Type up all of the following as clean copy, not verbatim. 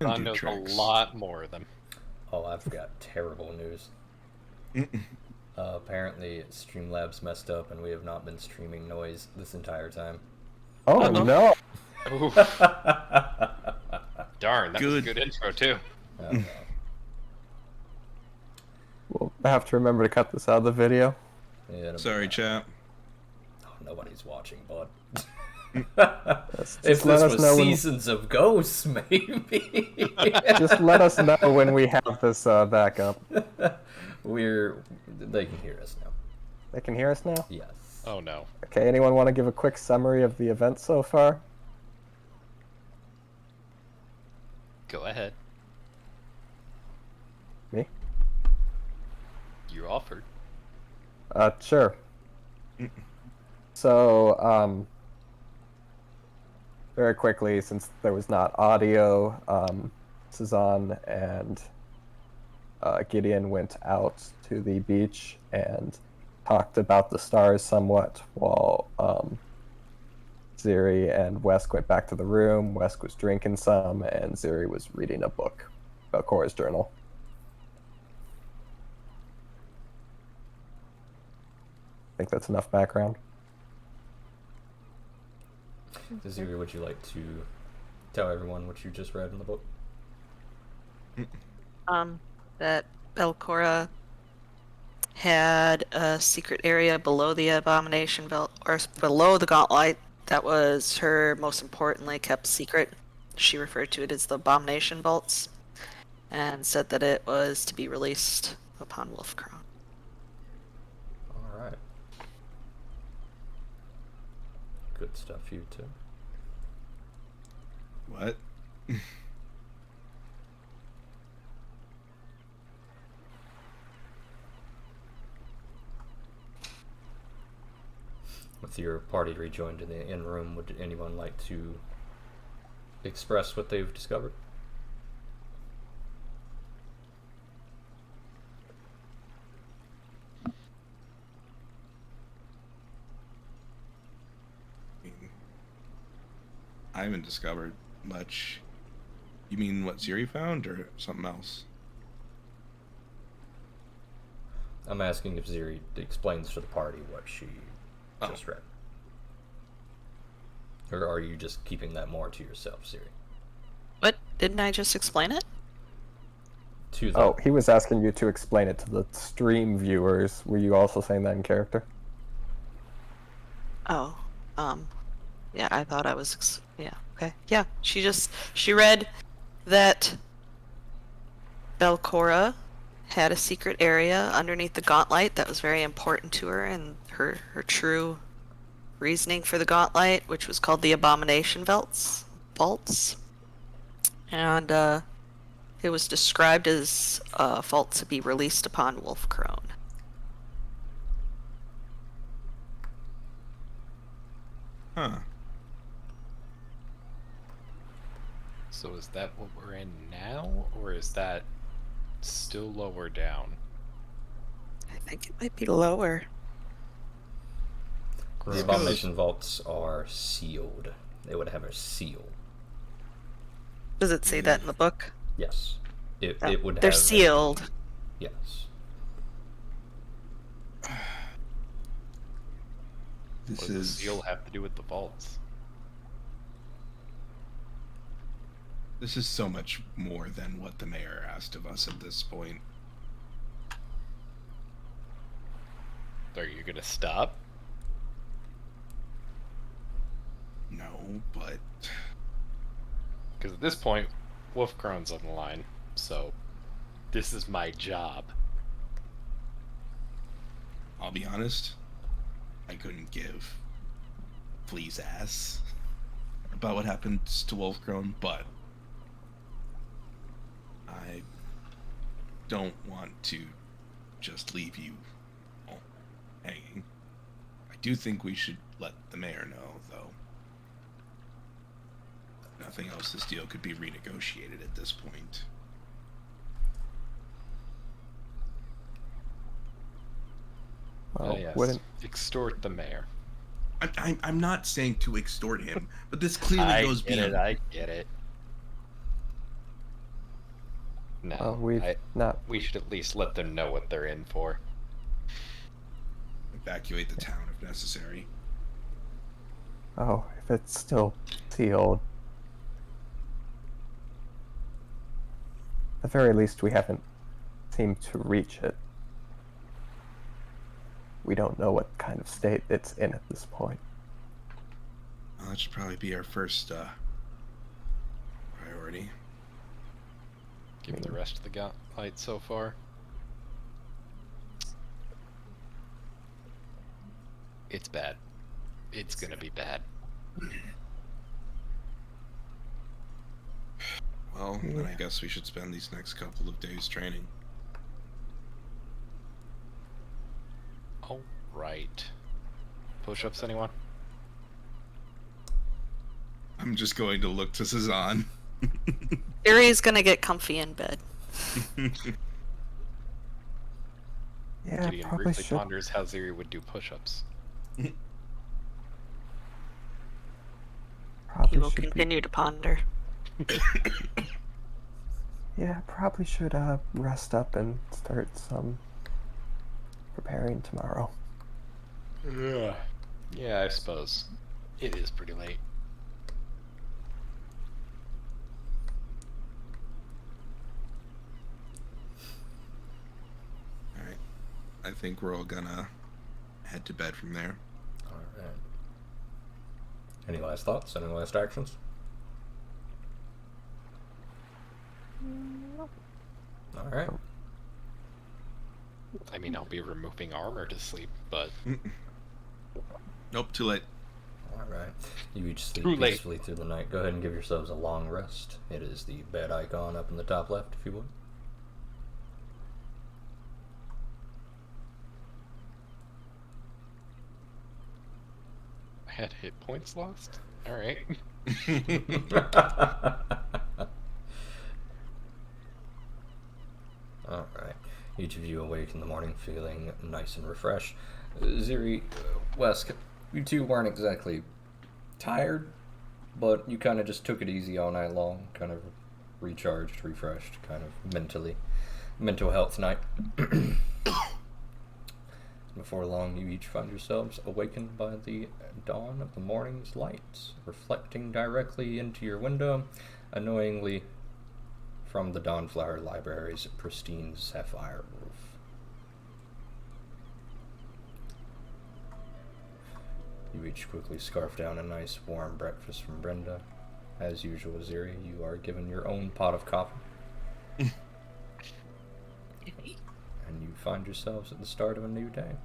Ron knows a lot more of them. Oh, I've got terrible news. Apparently, Streamlabs messed up, and we have not been streaming noise this entire time. Oh no! Darn, that was a good intro too. Oh, no. We'll have to remember to cut this out of the video. Yeah, Sorry, chat. Oh, nobody's watching, bud. Just If let this us was know Seasons of Ghosts, maybe. Just let us know when we have this back up. They can hear us now. They can hear us now? Yes. Oh no. Okay, anyone want to give a quick summary of the event so far? Go ahead. Me? You offered. Sure. So, very quickly, since there was not audio, Cezanne and Gideon went out to the beach and talked about the stars somewhat, while Ziri and Wesk went back to the room. Wesk was drinking some, and Ziri was reading a book about Cora's journal. I think that's enough background. Ziri, would you like to tell everyone what you just read in the book? That Belcora had a secret area below the Abomination belt, or below the Gauntlet, that was her most importantly kept secret. She referred to it as the Abomination vaults, and said that it was to be released upon Wolfcrown. All right. Good stuff, you too. What? With your party rejoined in the inn room, would anyone like to express what they've discovered? I haven't discovered much. You mean what Ziri found, or something else? I'm asking if Ziri explains to the party what she just read. Or are you just keeping that more to yourself, Ziri? What? Didn't I just explain it? To the... Oh, he was asking you to explain it to the stream viewers. Were you also saying that in character? Oh, yeah, I thought I was, yeah, okay. Yeah, she read that Belcora had a secret area underneath the Gauntlet that was very important to her, and her true reasoning for the Gauntlet, which was called the Abomination vaults. And, it was described as a vault to be released upon Wolfcrown. Huh. So is that what we're in now, or is that still lower down? I think it might be lower. The Abomination vaults are sealed. They would have a seal. Does it say that in the book? Yes. It would have... They're sealed. Yes. What does the seal have to do with the vaults? This is so much more than what the mayor asked of us at this point. Are you gonna stop? No, but... Because at this point, Wolfcrown's on the line, so this is my job. I'll be honest, I couldn't give Flea's ass about what happened to Wolfcrown, but I don't want to just leave you all hanging. I do think we should let the mayor know, though. Nothing else, this deal could be renegotiated at this point. Well, Yes. wouldn't... Extort the mayor. I'm not saying to extort him, but this clearly goes beyond. I get it. No, Well, we've not. we should at least let them know what they're in for. Evacuate the town if necessary. Oh, if it's still sealed. At the very least, we haven't seemed to reach it. We don't know what kind of state it's in at this point. Well, that should probably be our first priority. Given the rest of the fight so far. It's bad. It's gonna be bad. Well, then I guess we should spend these next couple of days training. All right. Push-ups, anyone? I'm just going to look to Cezanne. Yuri's gonna get comfy in bed. Yeah, Gideon probably briefly should. ponders how Ziri would do push-ups. He Probably will should continue to ponder. Yeah, probably should rest up and start some preparing tomorrow. Yeah, I suppose. It is pretty late. Alright. I think we're all gonna head to bed from there. Alright. Any last thoughts? Any last actions? Alright. I mean, I'll be removing armor to sleep, but Nope, too late. Alright. You each sleep Too late. peacefully through the night. Go ahead and give yourselves a long rest. It is the bed icon up in the top left, if you would. I had hit points lost. All right. Alright. Each of you awake in the morning feeling nice and refreshed. Ziri, Wesk, you two weren't exactly tired, but you kind of just took it easy all night long, kind of recharged, refreshed, kind of mentally. Mental health night. Before long, you each find yourselves awakened by the dawn of the morning's lights, reflecting directly into your window, annoyingly from the Dawnflower Library's pristine sapphire roof. You each quickly scarf down a nice warm breakfast from Brenda. As usual, Ziri, you are given your own pot of coffee. And you find yourselves at the start of a new day.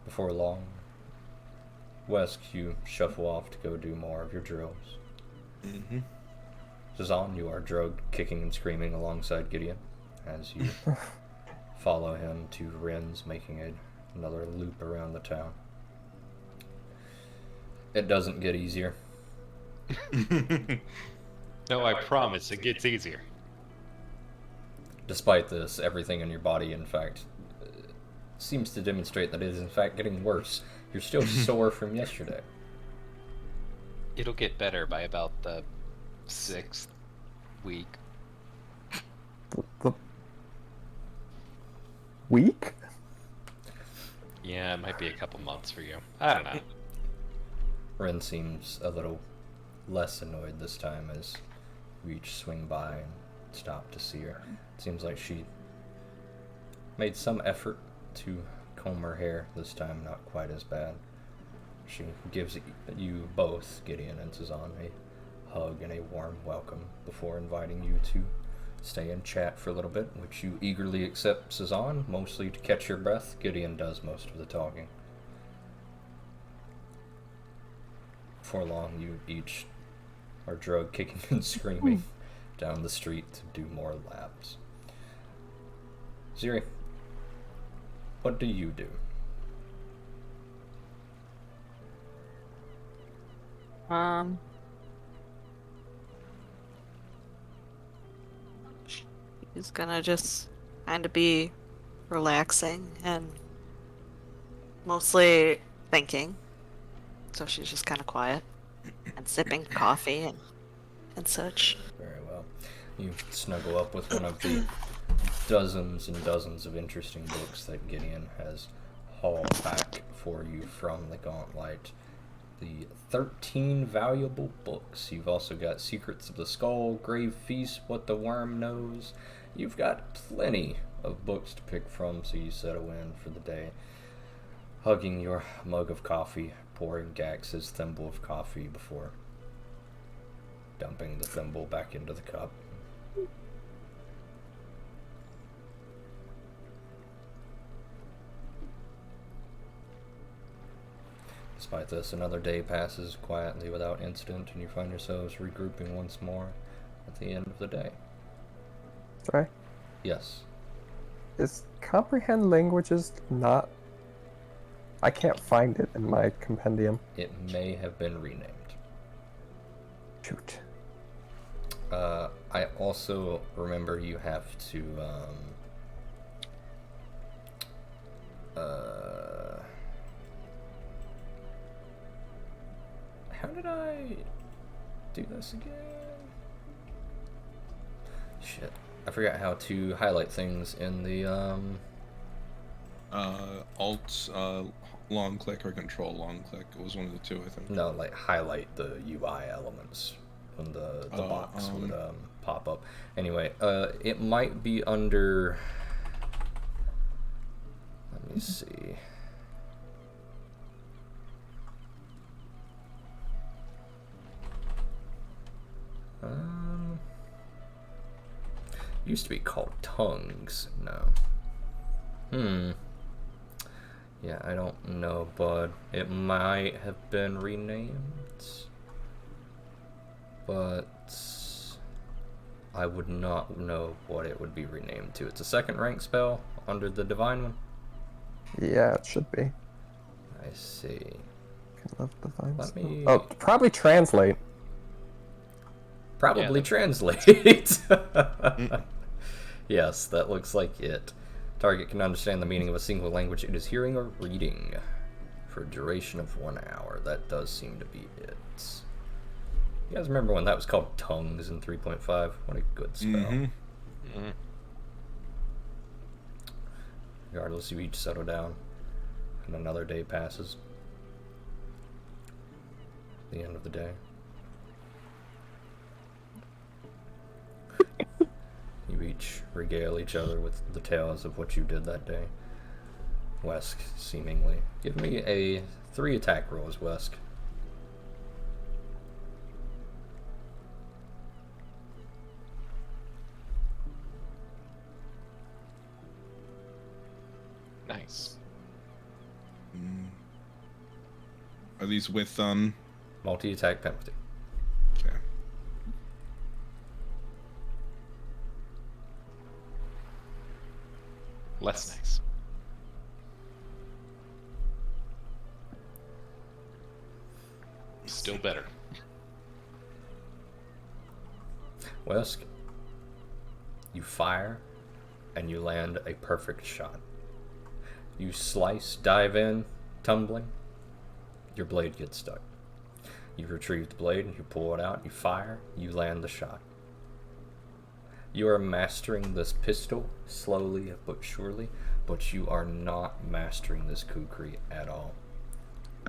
Before long, Wesk, you shuffle off to go do more of your drills. Mm-hmm. Cezanne, you are drugged, kicking and screaming alongside Gideon as you follow him to Ren's, making another loop around the town. It doesn't get easier. No, I promise it gets easier. Despite this, everything in your body, in fact, seems to demonstrate that it is in fact getting worse. You're still sore from yesterday. It'll get better by about the 6th week. The week? Yeah, it might be a couple months for you. I don't know. Ren seems a little less annoyed this time as you each swing by and stop to see her. It seems like she made some effort to comb her hair, this time not quite as bad. She gives you both, Gideon and Cezanne, a hug and a warm welcome before inviting you to stay and chat for a little bit, which you eagerly accept, Cezanne, mostly to catch your breath. Gideon does most of the talking. Before long, you each are drugged, kicking and screaming down the street to do more laps. Ziri, what do you do? He's gonna just kind of be relaxing and mostly thinking. So she's just kind of quiet and sipping coffee and such. Very well. You snuggle up with one of the dozens and dozens of interesting books that Gideon has hauled back for you from the Gauntlet. The 13 valuable books. You've also got Secrets of the Skull, Grave Feast, What the Worm Knows. You've got plenty of books to pick from, so you settle in for the day, hugging your mug of coffee, pouring Gax's thimble of coffee before dumping the thimble back into the cup. Despite this, another day passes quietly without incident, and you find yourselves regrouping once more at the end of the day. Sorry. Yes. Is comprehend languages not... I can't find it in my compendium. It may have been renamed. Shoot. I also remember you have to, how did I do this again? Shit. I forgot how to highlight things in the, Alt, long click or control long click. It was one of the two, I think. no, like highlight the UI elements when the box would pop up. Anyway, it might be under, let me see. Used to be called tongues. No. Yeah, I don't know, but it might have been renamed. But I would not know what it would be renamed to. It's a second rank spell under the divine one. Yeah, it should be. I see. Can love divine Let spell. me- Oh, probably translate. Probably Yeah. translate. Yes, that looks like it. Target can understand the meaning of a single language it is hearing or reading for a duration of 1 hour. That does seem to be it. You guys remember when that was called Tongues in 3.5? What a good spell. Mm-hmm. Regardless, you each settle down, and another day passes. The end of the day. You each regale each other with the tales of what you did that day. Wesk, seemingly. Give me a 3 attack rolls, Wesk. Nice. Are these with Multi-attack penalty. Okay. Less nice. Still better. Wesk, you fire, and you land a perfect shot. You slice, dive in, tumbling. Your blade gets stuck. You retrieve the blade, you pull it out, you fire, you land the shot. You are mastering this pistol, slowly but surely, but you are not mastering this kukri at all.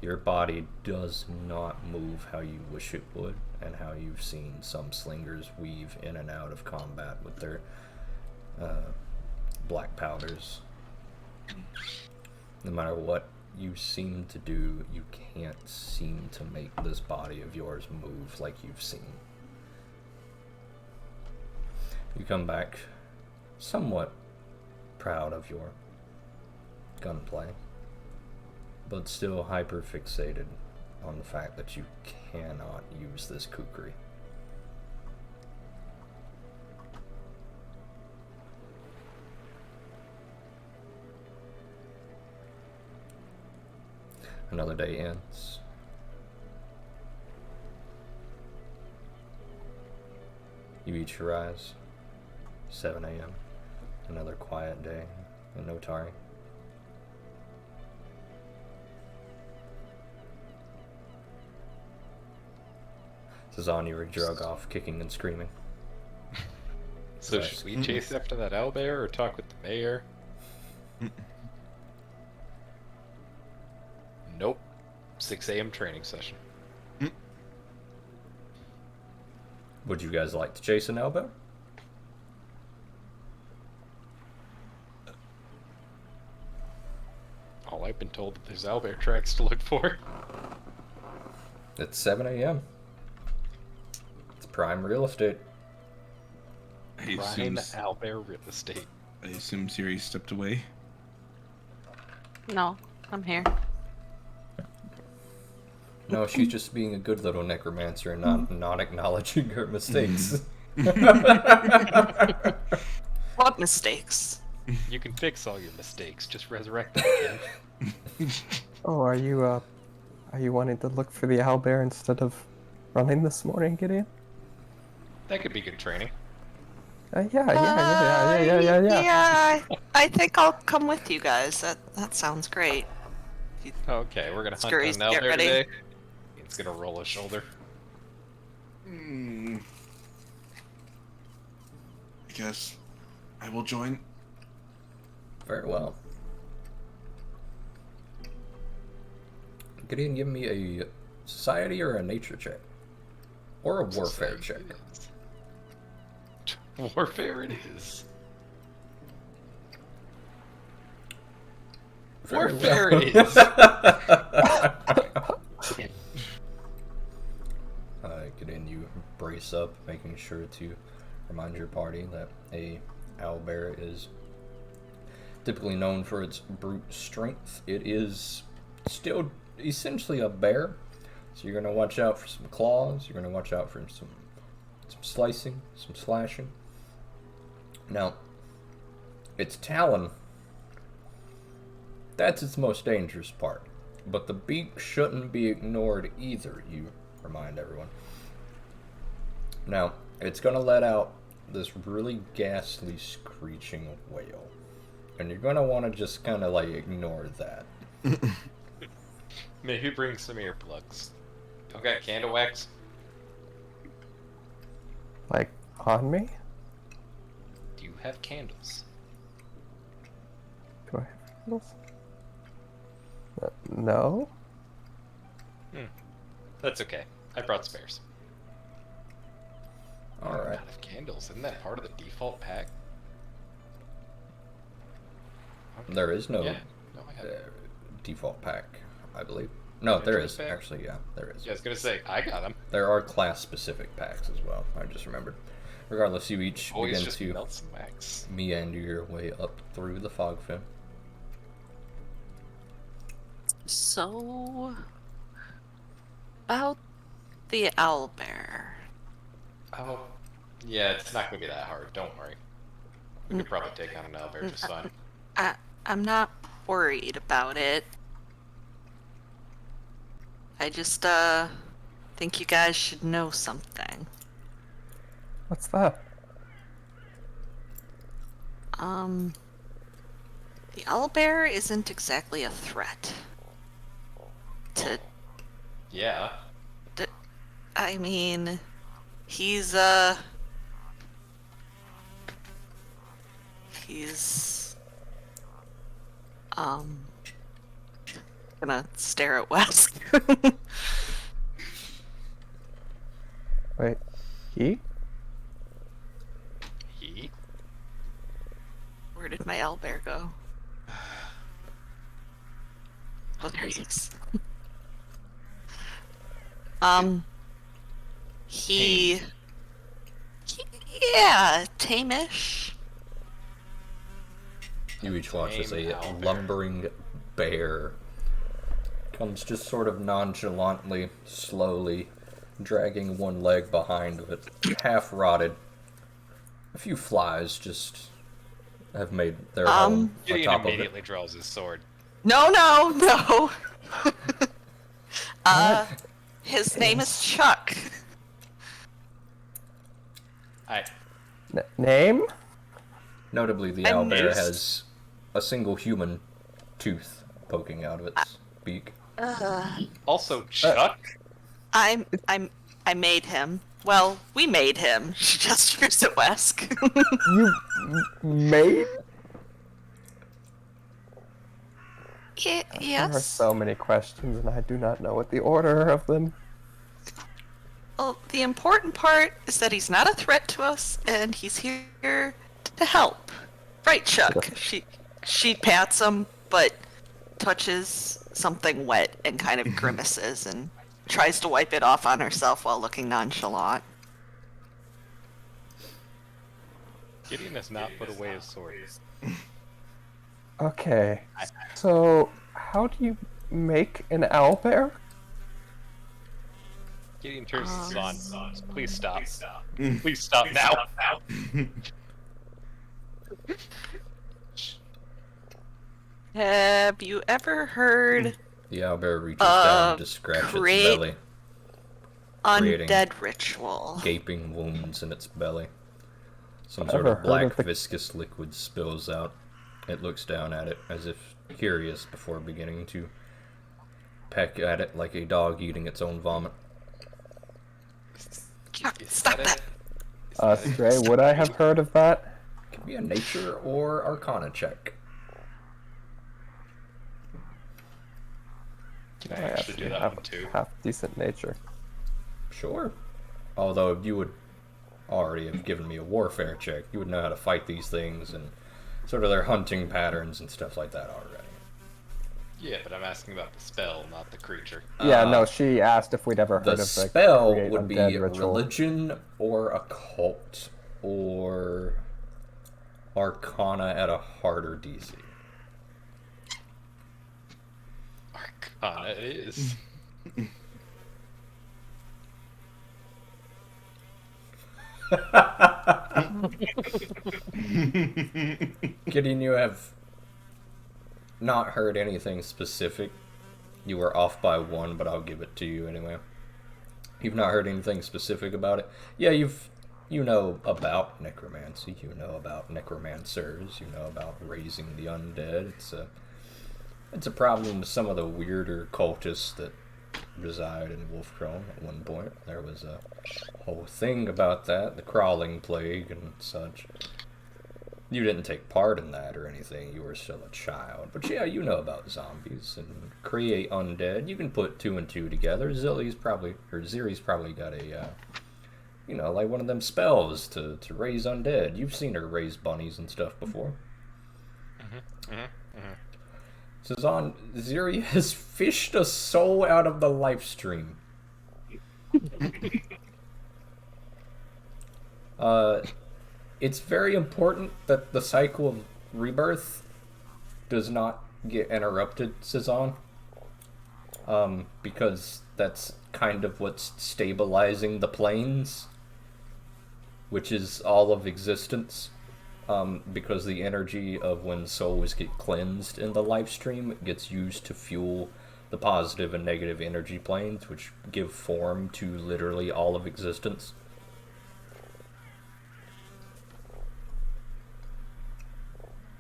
Your body does not move how you wish it would, and how you've seen some slingers weave in and out of combat with their black powders. No matter what you seem to do, you can't seem to make this body of yours move like you've seen. You come back somewhat proud of your gunplay, but still hyper fixated on the fact that you cannot use this kukri. Another day ends. You each rise. 7 a.m. Another quiet day in Notari. Sazan, you were drug off, kicking and screaming. So should we chase after that owlbear or talk with the mayor? Nope. 6 a.m. training session. Would you guys like to chase an elbow? All I've been told that there's owlbear tracks to look for. It's 7 a.m. It's prime real estate. I Prime assume, owlbear real estate. I assume Siri stepped away. No, I'm here. No, she's just being a good little necromancer and not acknowledging her mistakes. What mistakes? You can fix all your mistakes. Just resurrect them again. Oh, are you wanting to look for the owlbear instead of running this morning, Gideon? That could be good training. Yeah. Yeah, I think I'll come with you guys. That sounds great. Okay, we're gonna hunt Scurries, down an get owlbear ready. today. He's gonna roll his shoulder. I guess I will join. Very well. Gideon, give me a society or a nature check. Or a warfare check. Warfare it is. Very Warfare well. it is. Gideon, you brace up, making sure to remind your party that a owlbear is typically known for its brute strength. It is still essentially a bear, so you're going to watch out for some claws, you're going to watch out for some slicing, some slashing. Now, its talon, that's its most dangerous part, but the beak shouldn't be ignored either, you remind everyone. Now, it's going to let out this really ghastly screeching wail, and you're going to want to just kind of like ignore that. Maybe bring some earplugs. Don't got candle wax? Like, on me? Do you have candles? Do I have candles? No? That's okay. I brought spares. Alright. Out of candles. Isn't that part of the default pack? Okay. There is no Yeah. No, I have. default pack, I believe. No, there is. Pack? Actually, yeah, there is. Yeah, I was gonna say, I got them. There are class-specific packs as well. I just remembered. Regardless, you each Always begin just to melt some wax. meander your way up through the fog fin. So, about the owlbear. Oh. Yeah, it's not gonna be that hard. Don't worry. We could probably take on an owlbear just fine. I'm not worried about it. I just, think you guys should know something. What's that? The owlbear isn't exactly a threat. Yeah. I mean, he's gonna stare at Wes. Wait, he? He? Where did my owlbear go? Oh, there he is. He... Yeah, tame-ish. You each watch as a Tame owlbear. lumbering bear comes just sort of nonchalantly, slowly, dragging one leg behind of it, half rotted. A few flies just have made their home Gideon atop of it. immediately draws his sword. No. His name is Chuck. Name? Notably, the I owlbear missed. has a single human tooth poking out of its beak. Also, Chuck? I made him. Well, we made him. She gestures at Wesk. You made? There are Yes. so many questions, and I do not know what the order of them. Well, the important part is that he's not a threat to us, and he's here to help. Right, Chuck? She pats him, but touches something wet and kind of grimaces and tries to wipe it off on herself while looking nonchalant. Gideon has not put away his sword. Okay, so how do you make an owlbear? Gideon turns to Zon. Please stop. Please stop now. Have you ever heard The owlbear reaches down to scratch its create belly, creating undead ritual? gaping wounds in its belly. Some I've sort never of heard black of the- viscous liquid spills out. It looks down at it as if curious before beginning to peck at it like a dog eating its own vomit. Chuck, Is stop that that! it? Is that it? Stray, would I have heard of that? Could be a nature or arcana check. Can I actually do that one too? Half decent nature. Sure. Although you would already have given me a warfare check, you would know how to fight these things and sort of their hunting patterns and stuff like that already. Yeah, but I'm asking about the spell, not the creature. Yeah, no, she asked if we'd ever heard The of the spell create would be undead ritual. religion or occult or arcana at a harder DC. Arcana it is. Gideon, you have not heard anything specific. You were off by one, but I'll give it to you anyway. You've not heard anything specific about it. Yeah, you know about necromancy. You know about necromancers. You know about raising the undead. It's a problem with some of the weirder cultists that reside in Wolfcrone at one point. There was a whole thing about that, the crawling plague and such. You didn't take part in that or anything, you were still a child. But yeah, you know about zombies and create undead. You can put two and two together. Ziri's probably got a, like one of them spells to raise undead. You've seen her raise bunnies and stuff before. Sazan, Ziri has fished a soul out of the life stream. It's very important that the cycle of rebirth does not get interrupted, Sazan. Because that's kind of what's stabilizing the planes, which is all of existence. Because the energy of when souls get cleansed in the life stream gets used to fuel the positive and negative energy planes, which give form to literally all of existence.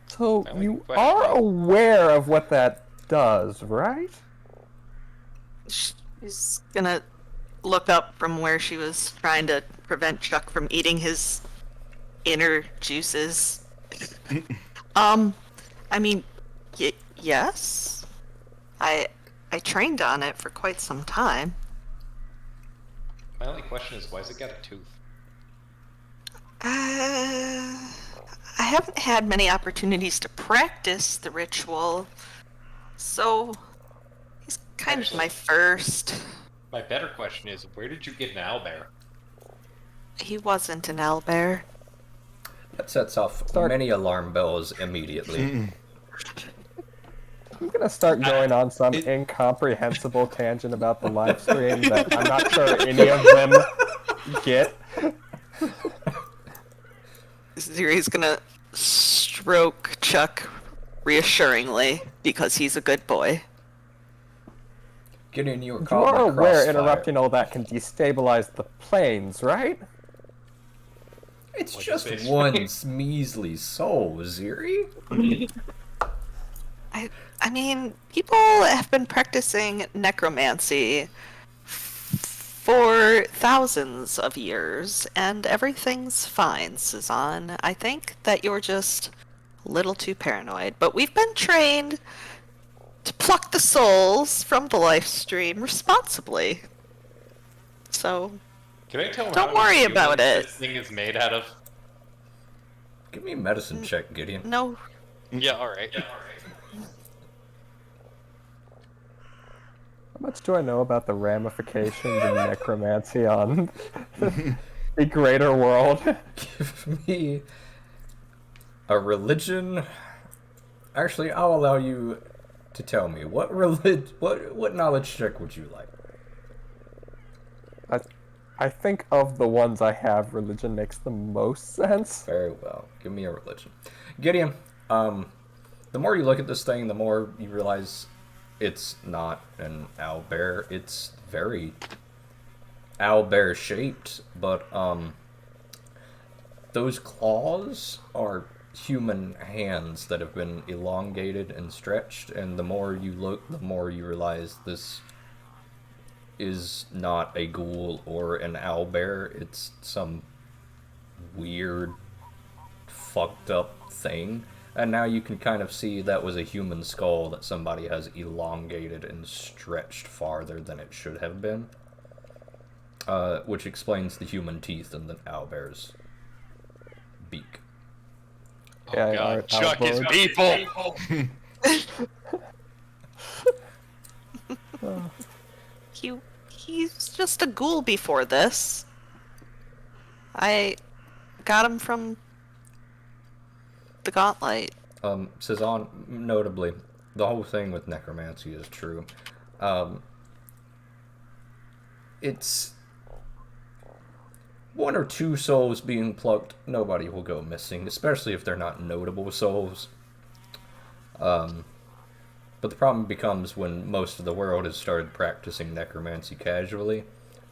So My only you question- are aware of what that does, right? She's gonna look up from where she was trying to prevent Chuck from eating his inner juices. I mean, yes. I trained on it for quite some time. My only question is, why's it got a tooth? I haven't had many opportunities to practice the ritual, so he's kind of my first. My better question is, where did you get an owlbear? He wasn't an owlbear. That sets off Start- many alarm bells immediately. I'm gonna start going on some incomprehensible tangent about the live stream that I'm not sure any of them get. Ziri's gonna stroke Chuck reassuringly because he's a good boy. Gideon, you were You caught are in the aware crossfire. interrupting all that can destabilize the planes, right? It's Like just a fish. one measly soul, Ziri. I mean, people have been practicing necromancy for thousands of years, and everything's fine, Suzanne. I think that you're just a little too paranoid, but we've been trained to pluck the souls from the life stream responsibly. So, Can I tell him don't how many worry about humans it. this thing is made out of? Give me a medicine check, Gideon. No. Yeah, alright. How much do I know about the ramifications of necromancy on the greater world? Give me a religion. Actually, I'll allow you to tell me what knowledge check would you like? I think of the ones I have, religion makes the most sense. Very well. Give me a religion. Gideon, the more you look at this thing, the more you realize it's not an owlbear. It's very owlbear shaped, but those claws are human hands that have been elongated and stretched, and the more you look, the more you realize this is not a ghoul or an owlbear. It's some weird, fucked up thing. And now you can kind of see that was a human skull that somebody has elongated and stretched farther than it should have been. Which explains the human teeth and the owlbear's beak. Oh Yeah, god, our Chuck is outboard. people! He's just a ghoul before this. I got him from the Gauntlet. Cezanne, notably, the whole thing with necromancy is true. It's one or two souls being plucked, nobody will go missing, especially if they're not notable souls. But the problem becomes when most of the world has started practicing necromancy casually,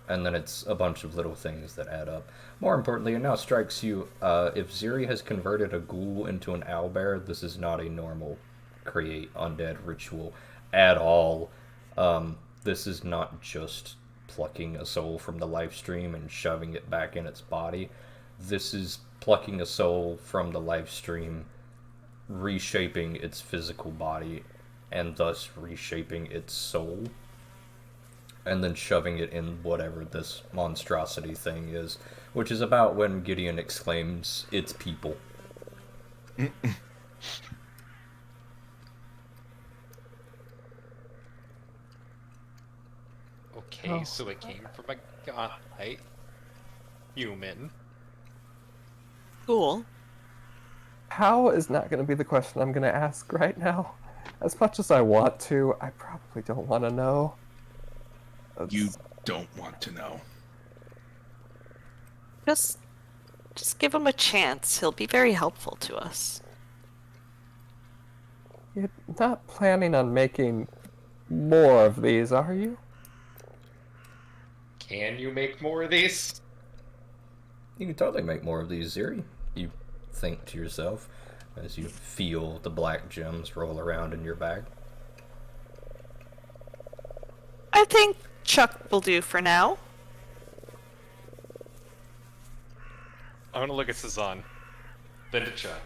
and then it's a bunch of little things that add up. More importantly, it now strikes you, if Ziri has converted a ghoul into an owlbear, this is not a normal create undead ritual at all. This is not just plucking a soul from the life stream and shoving it back in its body. This is plucking a soul from the life stream, reshaping its physical body, and thus reshaping its soul, and then shoving it in whatever this monstrosity thing is, which is about when Gideon exclaims, "It's people." Okay, so it came from a Gauntlet human. Ghoul. How is not going to be the question I'm going to ask right now. As much as I want to, I probably don't want to know. You don't want to know. Just give him a chance. He'll be very helpful to us. You're not planning on making more of these, are you? Can you make more of these? You can totally make more of these, Ziri. You think to yourself as you feel the black gems roll around in your bag. I think Chuck will do for now. I'm gonna look at Sazan, then to Chuck,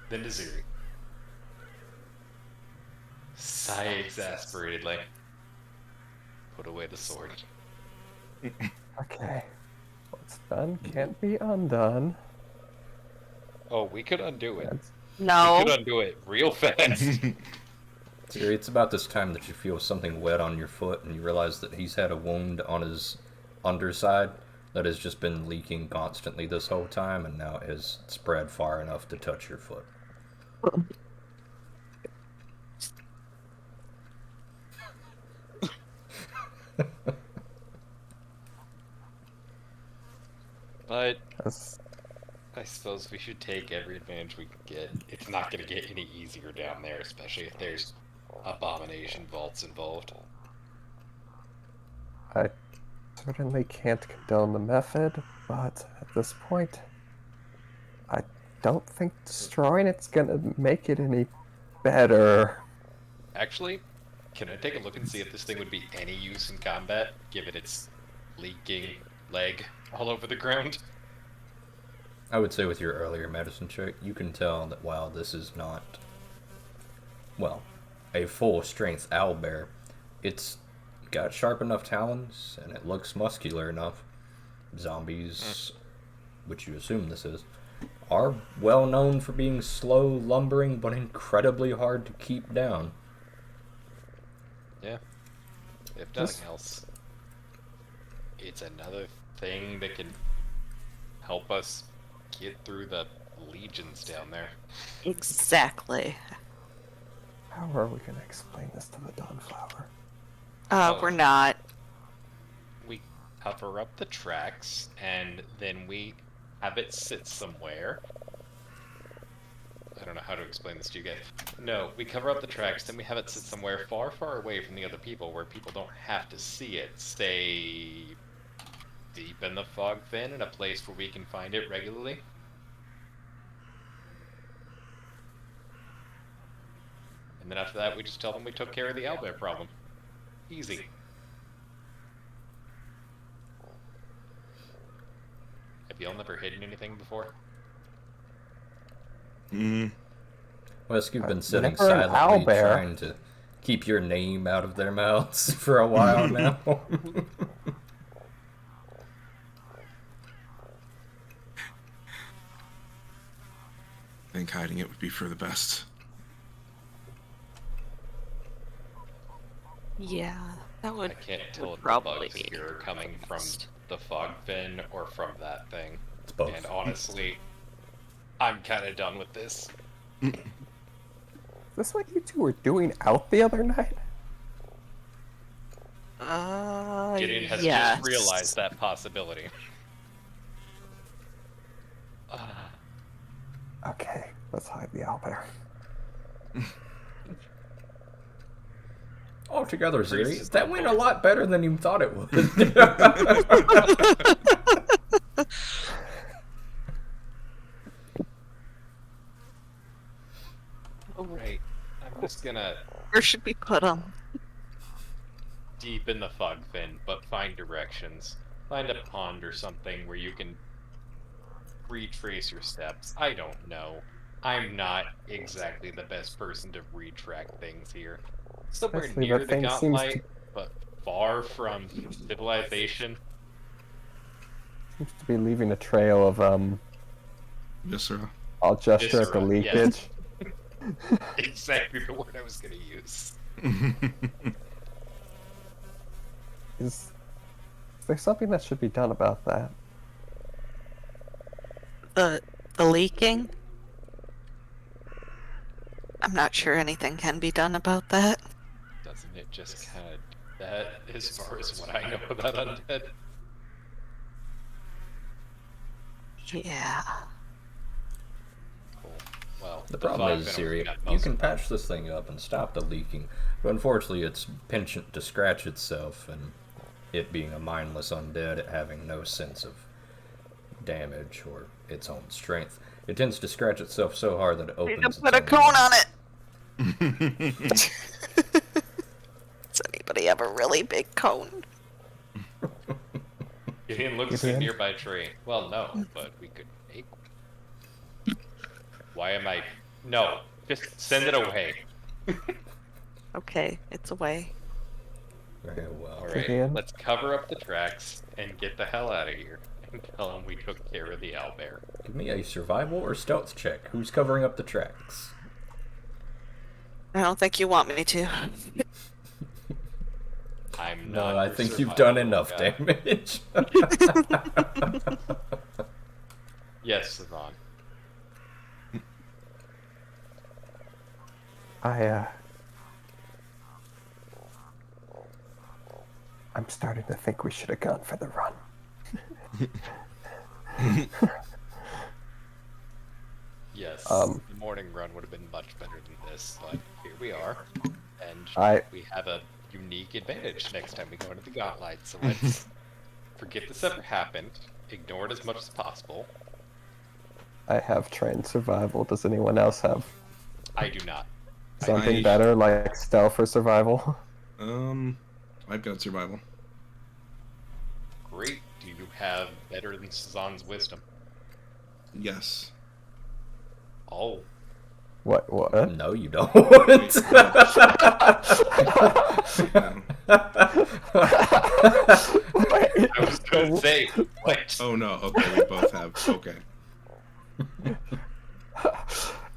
then to Ziri. Sigh exasperatedly. Put away the sword. Okay. What's done can't be undone. Oh, we could undo it. That's- No. We could undo it real fast. Ziri, it's about this time that you feel something wet on your foot and you realize that he's had a wound on his underside that has just been leaking constantly this whole time, and now it has spread far enough to touch your foot. But that's- I suppose we should take every advantage we can get. It's not going to get any easier down there, especially if there's Abomination vaults involved. I certainly can't condone the method, but at this point, I don't think destroying it's gonna make it any better. Actually, can I take a look and see if this thing would be any use in combat, given its leaking leg all over the ground. I would say with your earlier medicine check, you can tell that while this is not, well, a full strength owlbear, it's got sharp enough talons and it looks muscular enough. Zombies, which you assume this is, are well known for being slow, lumbering, but incredibly hard to keep down. Yeah. If nothing else, it's another thing that can help us get through the legions down there. Exactly. How are we going to explain this to the Dawnflower? Oh. We're not. We cover up the tracks, and then we have it sit somewhere. I don't know how to explain this to you guys. No, we cover up the tracks, then we have it sit somewhere far, far away from the other people, where people don't have to see it. Stay deep in the fog fin, in a place where we can find it regularly. And then after that, we just tell them we took care of the owlbear problem. Easy. Have y'all never hidden anything before? Wes, you've been sitting Never an silently owlbear. trying to keep your name out of their mouths for a while now. I think hiding it would be for the best. Yeah, that I would can't tell if the probably bugs be here are coming from the fog fin or from that thing. It's both. And honestly, I'm kind of done with this. Is this what you two were doing out the other night? Gideon has yes. just realized that possibility. Okay, let's hide the owlbear. Altogether, Ziri, that went a lot better than you thought it would. Alright, I'm just gonna Where should we put them? deep in the fog fin, but find directions. Find a pond or something where you can retrace your steps. I don't know. I'm not exactly the best person to retrack things here. Somewhere Especially near that the thing seems gauntlet, to- but far from civilization. Seems to be leaving a trail of Viscera. I'll gesture at the Viscera, yes. leakage. Exactly the word I was gonna use. Is there something that should be done about that? The leaking? I'm not sure anything can be done about that. Doesn't it just kind of that as far as what I know about undead? Yeah. Cool. Well, The problem fog is, fin only Ziri, got you most can of it. patch this thing up and stop the leaking, but unfortunately it's penchant to scratch itself, and it being a mindless undead, it having no sense of damage or its own strength, it tends to scratch itself so hard that it Need opens to put a its cone own on it. Does anybody have a really big cone? Gideon looks at a nearby tree. Well, no, but we could make one. Why am I... No, just send it away. Okay, it's away. Very well. Alright, Gideon? let's cover up the tracks and get the hell out of here. And tell them we took care of the owlbear. Give me a survival or stealth check. Who's covering up the tracks? I don't think you want me to. I'm No, not I your think you've survival done enough guy. damage. Yes, Savon. I'm starting to think we should have gone for the run. Yes, Um, the morning run would have been much better than this, but here we are. And we have a unique advantage next time we go into the Gauntlet, so let's forget this ever happened, ignore it as much as possible. I have trained survival. Does anyone else have I do not. something I- better, like stealth or survival? I've got survival. have better than Sazan's wisdom. Yes. Oh, What? No, you don't. Wait, no. Wait, I was going to say, what? Oh no. Okay, we both have. Okay.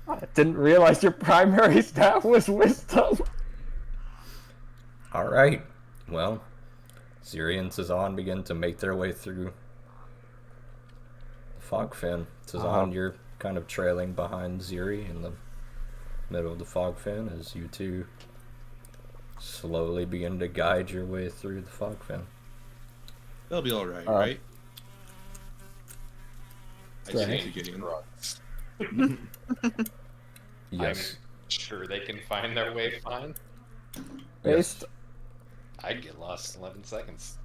I didn't realize your primary stat was wisdom. All right. Well, Ziri and Sazan begin to make their way through the fog fin. Sazan, you're kind of trailing behind Ziri in the middle of the fog fin as you two slowly begin to guide your way through the fog fin. They'll be all right, right? I Right. change Gideon. drugs. Yes. I'm sure they can find their way fine. Based, I'd get lost in 11 seconds.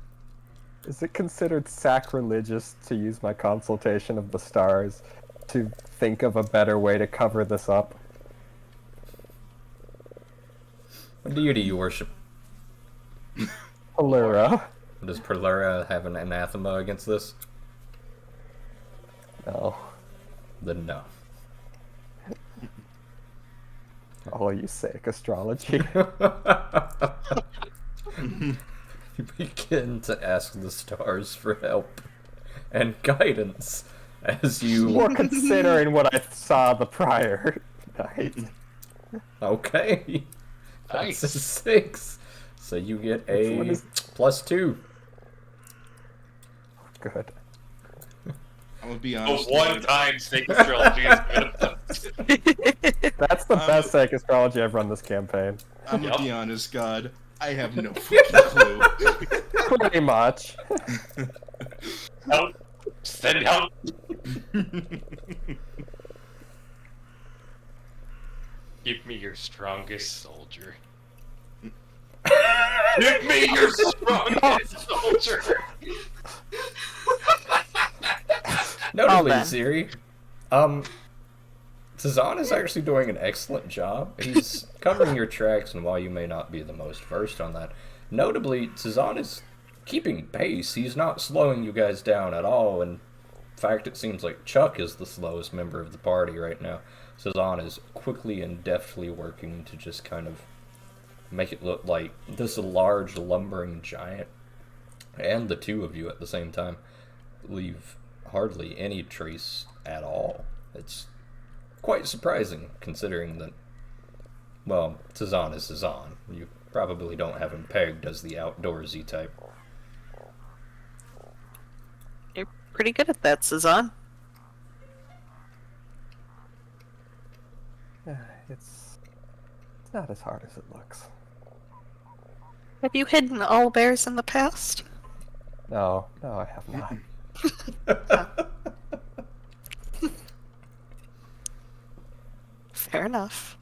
is it considered sacrilegious to use my consultation of the stars to think of a better way to cover this up? What deity you worship? Allura? Does Perlura have an anathema against this? No. Then no. Oh, you sick astrology. You begin to ask the stars for help and guidance as you. More considering what I saw the prior night. Okay. That's a Nice. 6. So you get Which one a is- +2. Good. I'm gonna be The honest. one time snake astrology is good. That's the best psych astrology I've run this campaign. I'm gonna Yep. be honest, God. I have no fucking clue. Pretty much. Help! Send help! Give me your strongest soldier. Give me your strongest soldier! Notably, then. Ziri, Sazan is actually doing an excellent job. He's covering your tracks, and while you may not be the most versed on that, notably, Sazan is keeping pace. He's not slowing you guys down at all. In fact, it seems like Chuck is the slowest member of the party right now. Sazan is quickly and deftly working to just kind of make it look like this large lumbering giant and the two of you at the same time leave hardly any trace at all. It's quite surprising considering that, well, Sazan is Sazan. You probably don't have him pegged as the outdoorsy type. You're pretty good at that, Sazan. It's not as hard as it looks. Have you hidden all bears in the past? No, I have not. Fair enough.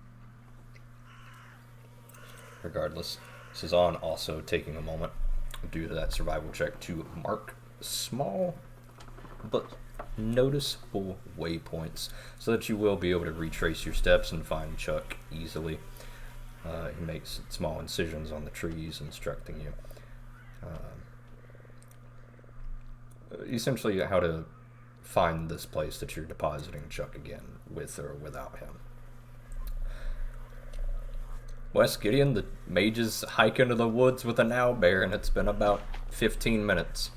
Regardless, Sazan also taking a moment due to that survival check to mark small but noticeable waypoints so that you will be able to retrace your steps and find Chuck easily. He makes small incisions on the trees, instructing you essentially how to find this place that you're depositing Chuck again, with or without him. Wes, Gideon, the mages hike into the woods with an owlbear, and it's been about 15 minutes.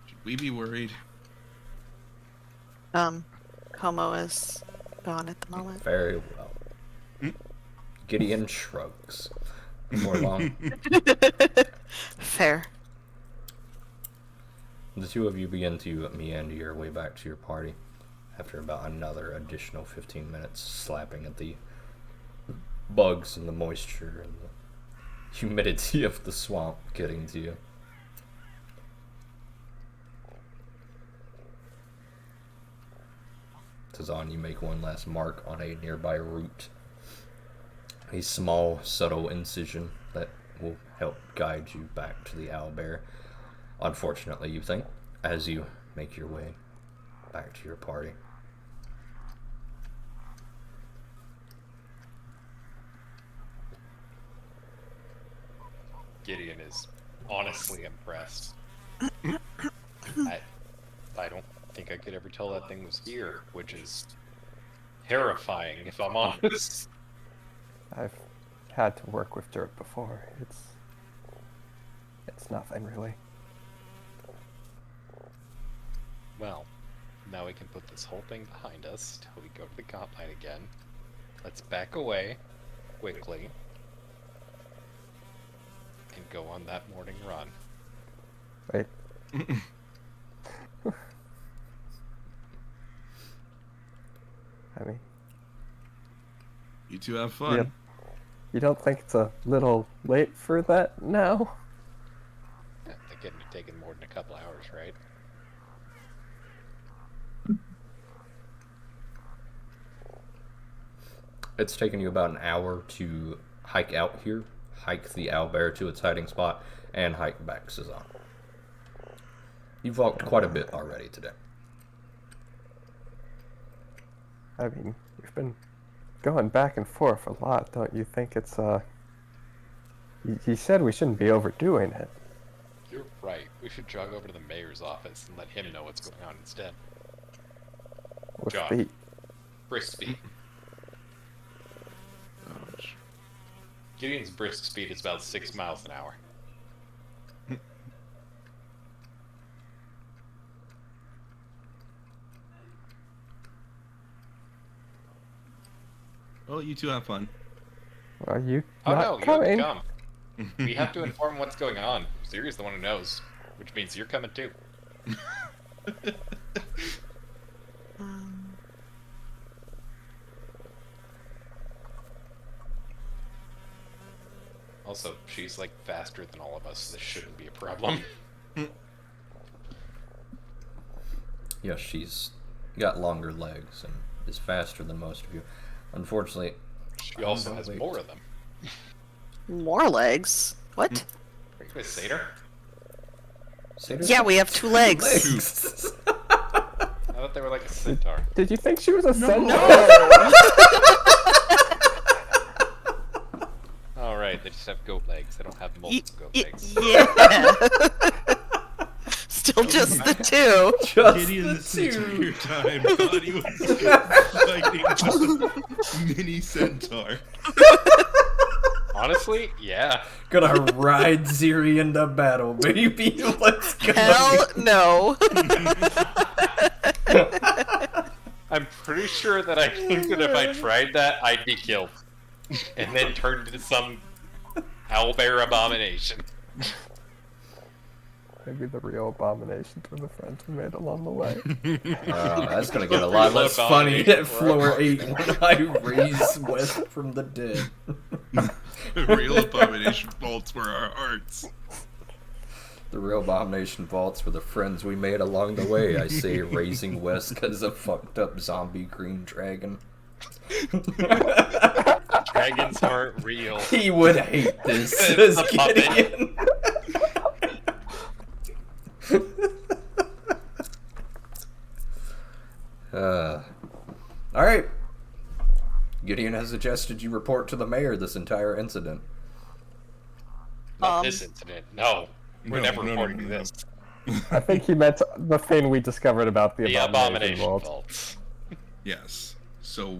Should we be worried? Como is gone at the moment. Very well. Gideon shrugs. More long. Fair. The two of you begin to meander your way back to your party after about another additional 15 minutes slapping at the bugs and the moisture and the humidity of the swamp getting to you. Tazan, you make one last mark on a nearby root. A small, subtle incision that will help guide you back to the owlbear. Unfortunately, you think, as you make your way back to your party. Gideon is honestly impressed. I don't think I could ever tell that thing was here, which is terrifying if I'm honest. I've had to work with dirt before. It's nothing really. Well, now we can put this whole thing behind us till we go to the gauntlet again. Let's back away quickly and go on that morning run. Wait. I mean, You two have fun. yeah. You don't think it's a little late for that now? That couldn't have taken more than a couple hours, right? It's taken you about an hour to hike out here, hike the owlbear to its hiding spot, and hike back Cezanne. You've walked quite a bit already today. I mean, we've been going back and forth a lot. Don't you think it's You said we shouldn't be overdoing it. You're right. We should jog over to the mayor's office and let him know what's going on instead. With John. the Brisk speed. Ouch. Gideon's brisk speed is about 6 miles an hour. Well, you two have fun. Are you Oh not no, you coming? have to come. We have to inform what's going on. Siri's the one who knows, which means you're coming too. Um, Also, she's like faster than all of us, so this shouldn't be a problem. Yes, she's got longer legs and is faster than most of you. Unfortunately, She also has more of them. more legs? What? Are you a satyr? satyrs Yeah, have we have 2 legs. legs. I thought they were like a centaur. Did you think she was a centaur? All right, they just have goat legs. They don't have multiple goat legs. Yeah. Still just the 2. Just Gideon the this two. entire time thought he was fighting with a mini centaur. Honestly, yeah. Gonna ride Ziri into battle, baby. Let's go. Hell no. I'm pretty sure that I think that if I tried that, I'd be killed. And then turned into some owlbear abomination. Maybe the real abominations were the friends we made along the way. That's gonna get a lot less funny at floor 8 when I raise West from the dead. The real abomination vaults were our hearts. The real abomination vaults were the friends we made along the way. I say raising West because of fucked up zombie green dragon. Dragons aren't real. He would hate this, It's says a puppet. Gideon. Alright. Gideon has suggested you report to the mayor this entire incident. Not this incident. No. We're No, never no, no, reporting no, no. this. I think he meant the thing we discovered about the The abomination abomination vault. vaults. Yes. So,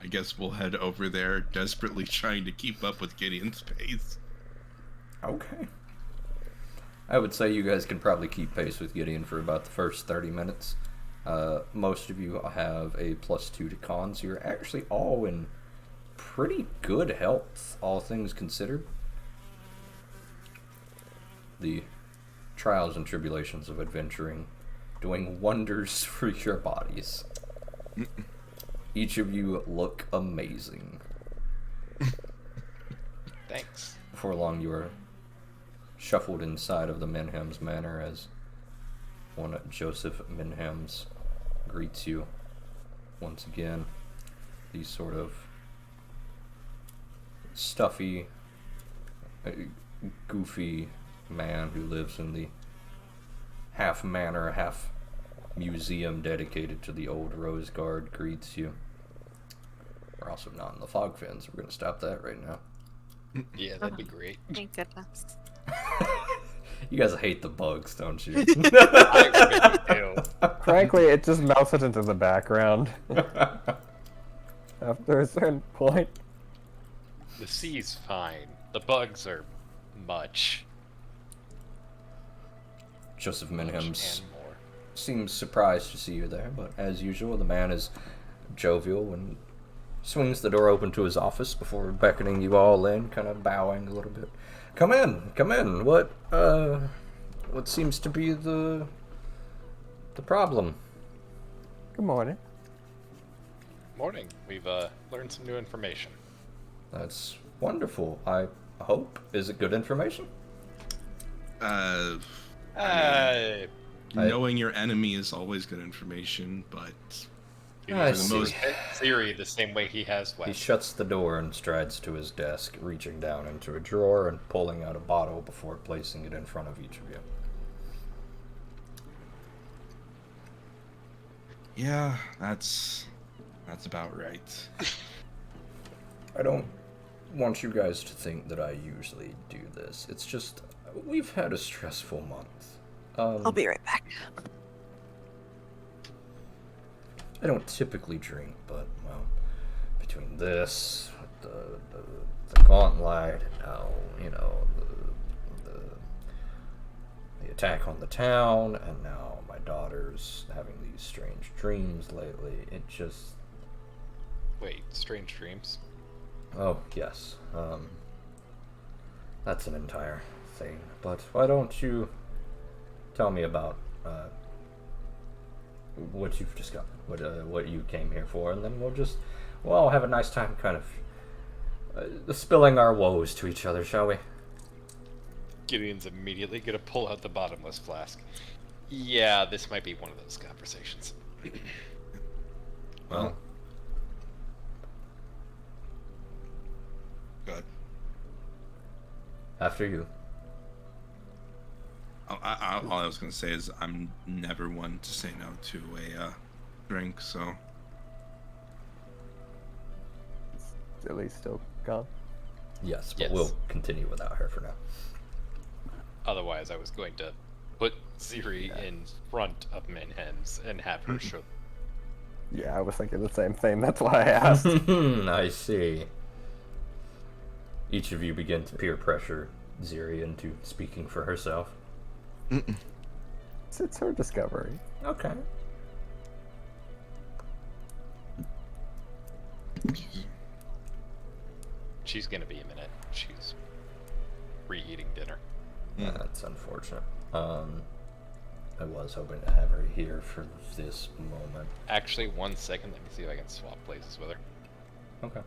I guess we'll head over there, desperately trying to keep up with Gideon's pace. Okay. I would say you guys can probably keep pace with Gideon for about the first 30 minutes. Most of you have a +2 to cons. You're actually all in pretty good health, all things considered. The trials and tribulations of adventuring doing wonders for your bodies. Each of you look amazing. Thanks. Before long, you are shuffled inside of the Minham's manor as one Joseph Minham's greets you once again. The sort of stuffy, goofy man who lives in the half manor, half museum dedicated to the old Rose Guard greets you. We're also not in the fog fins. We're going to stop that right now. Yeah, that'd be great. Thank goodness. You guys hate the bugs, don't you? I really do. Frankly, it just melted into the background after a certain point. The sea's fine. The bugs are much. Joseph Much Minham's and more. seems surprised to see you there, but as usual, the man is jovial and swings the door open to his office before beckoning you all in, kind of bowing a little bit. Come in, come in. What seems to be the problem? Good morning. Morning. We've learned some new information. That's wonderful. I hope. Is it good information? Knowing your enemy is always good information, but I for the see. most Theory the same way he has He West. shuts the door and strides to his desk, reaching down into a drawer and pulling out a bottle before placing it in front of each of you. yeah, that's about right. I don't want you guys to think that I usually do this. It's just, we've had a stressful month. I'll be right back. I don't typically drink, but, well, between this, the gauntlet, and now, you know, the attack on the town, and now my daughter's having these strange dreams lately, it just... Wait, strange dreams? Oh, yes. That's an entire thing. But why don't you tell me about what you've discovered, what you came here for, and then we'll all have a nice time kind of spilling our woes to each other, shall we? Gideon's immediately gonna pull out the bottomless flask. Yeah, this might be one of those conversations. Well, Good. after you. All I was gonna say is I'm never one to say no to a drink, so Lily's still gone. Yes, but Yes. we'll continue without her for now. Otherwise, I was going to put Ziri in front of Minhems and have her show. Yeah, I was thinking the same thing. That's why I asked. I see. Each of you begin to peer pressure Ziri into speaking for herself. It's her discovery. Okay. She's gonna be a minute. She's re-eating dinner. That's unfortunate. I was hoping to have her here for this moment. Actually, 1 second. Let me see if I can swap places with her. Okay.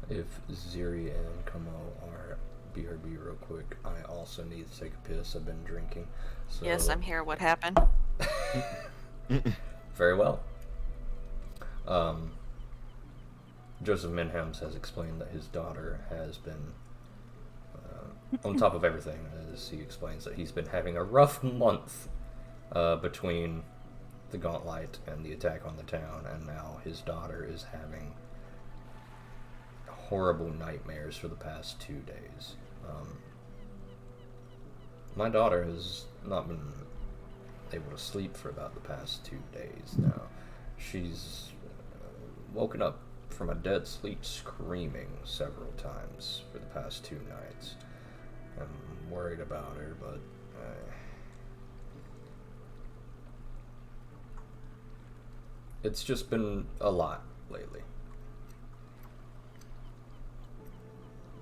If Ziri and Kamo are BRB real quick, I also need to take a piss. I've been drinking. So... Yes, I'm here. What happened? Very well. Joseph Minhams has explained that his daughter has been, on top of everything, as he explains that he's been having a rough month between the gauntlet and the attack on the town, and now his daughter is having horrible nightmares for the past 2 days. My daughter has not been able to sleep for about the past 2 days now. She's woken up from a dead sleep screaming several times for the past 2 nights. I'm worried about her, but it's just been a lot lately.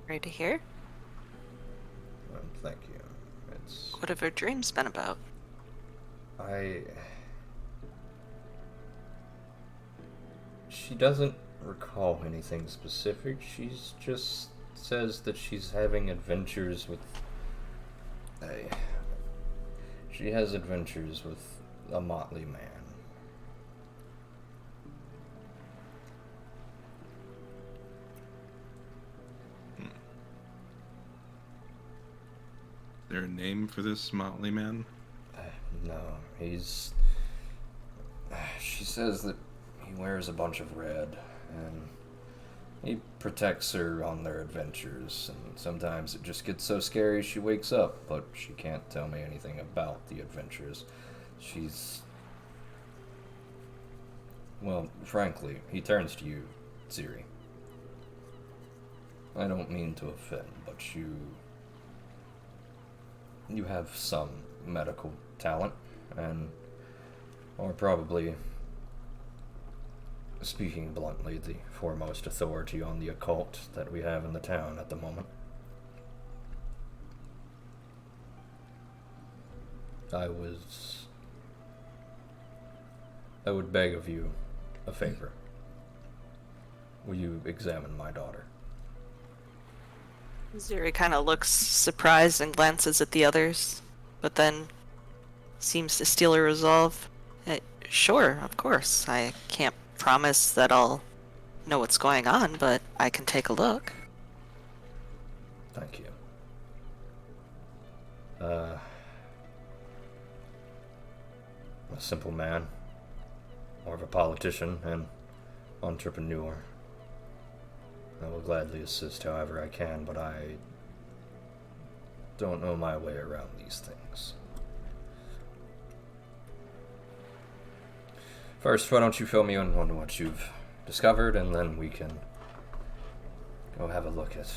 Ready to hear? Thank you. It's... What have her dreams been about? She doesn't recall anything specific. She's just says that she's having adventures with. She has adventures with a motley man. Is there a name for this motley man? No, he's. She says that he wears a bunch of red, and he protects her on their adventures, and sometimes it just gets so scary she wakes up, but she can't tell me anything about the adventures. She's. Well, frankly, he turns to you, Siri. I don't mean to offend, but you have some medical talent, and are probably, speaking bluntly, the foremost authority on the occult that we have in the town at the moment. I would beg of you a favor. Will you examine my daughter? Zuri kind of looks surprised and glances at the others, but then seems to steal her resolve. Sure, of course. I can't promise that I'll know what's going on, but I can take a look. Thank you. A simple man, more of a politician and entrepreneur. I will gladly assist however I can, but I don't know my way around these things. First, why don't you fill me in on what you've discovered, and then we can go have a look at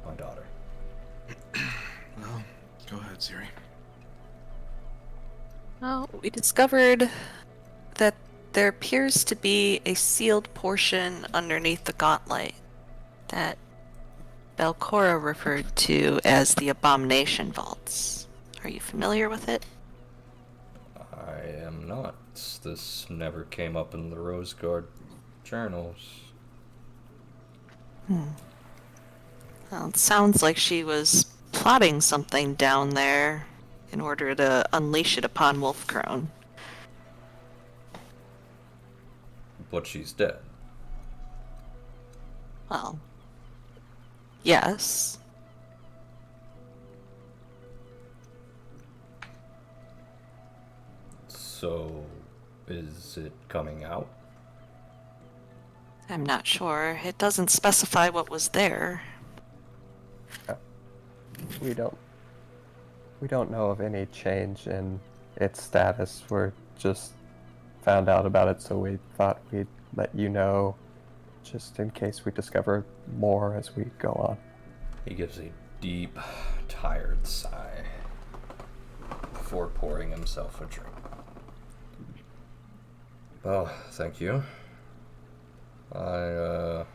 my daughter. Well, go ahead, Siri. Well, we discovered that there appears to be a sealed portion underneath the gauntlet that Belcora referred to as the Abomination Vaults. Are you familiar with it? I am not. This never came up in the Rose Guard journals. Well, it sounds like she was plotting something down there in order to unleash it upon Wolfcrone. But she's dead. Well, yes. So, is it coming out? I'm not sure. It doesn't specify what was there. We don't know of any change in its status. We're just found out about it, so we thought we'd let you know, just in case we discover more as we go on. He gives a deep, tired sigh before pouring himself a drink. Well, thank you. I'll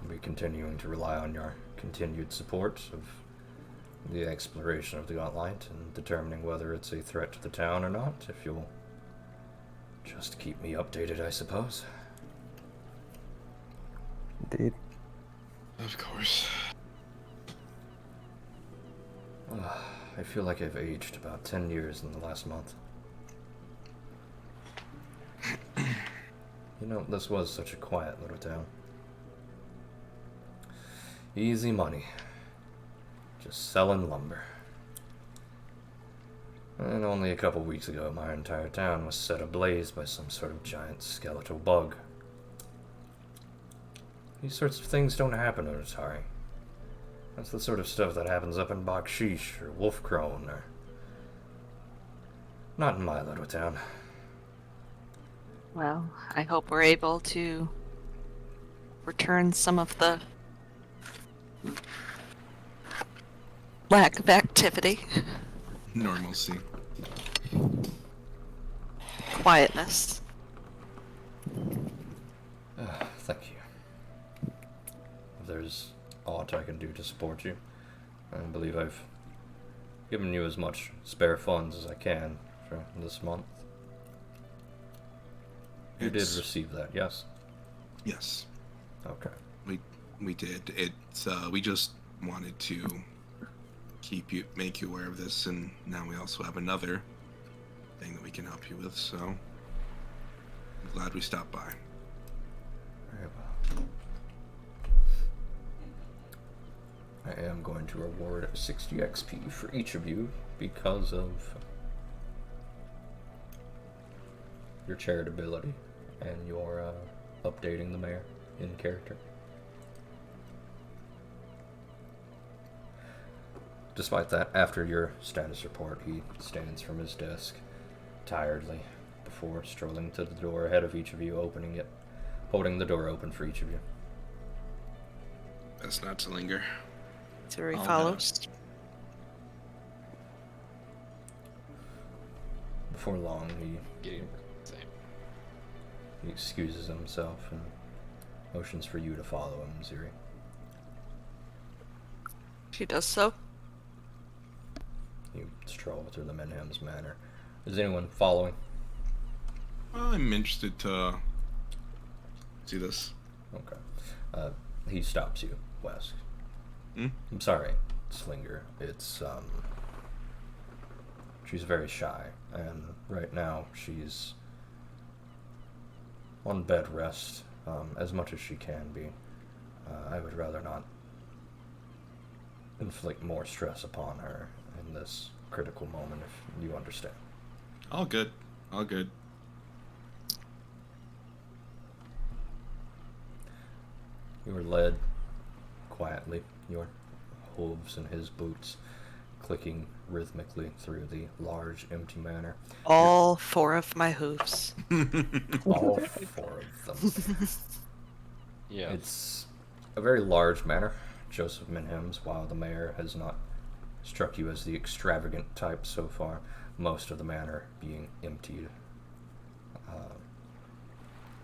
be continuing to rely on your continued support of the exploration of the Gauntlet and determining whether it's a threat to the town or not, if you'll just keep me updated, I suppose. Indeed. Of course. I feel like I've aged about 10 years in the last month. You know, this was such a quiet little town. Easy money. Just selling lumber. And only a couple weeks ago, my entire town was set ablaze by some sort of giant skeletal bug. These sorts of things don't happen in Atari. That's the sort of stuff that happens up in Bakshish or Wolfcrone or... Not in my little town. Well, I hope we're able to return some of the lack of activity, Normalcy. quietness. Thank you. If there's aught I can do to support you, I believe I've given you as much spare funds as I can for this month. You did It's- receive that, yes? Yes, Okay. we did. It's we just wanted to make you aware of this, and now we also have another thing that we can help you with. So I'm glad we stopped by. Very well. I am going to reward 60 XP for each of you because of your charitability and your updating the mayor in character. Despite that, after your status report, he stands from his desk tiredly before strolling to the door ahead of each of you, opening it, holding the door open for each of you. Best not to linger. Zuri I'll follows. Before long, Getting same. he excuses himself and motions for you to follow him, Ziri. She does so. You stroll through the Menham's Manor. Is anyone following? I'm interested to see this. Okay. He stops you, Wes. Hmm? I'm sorry, Slinger. It's, she's very shy, and right now she's on bed rest, as much as she can be. I would rather not inflict more stress upon her in this critical moment, if you understand. All good. All good. You are led quietly, your hooves and his boots clicking rhythmically through the large, empty manor. All 4 of my hooves. All 4 of them. Yeah. It's a very large manor, Joseph Minham's. While the mayor has not struck you as the extravagant type so far, most of the manor being emptied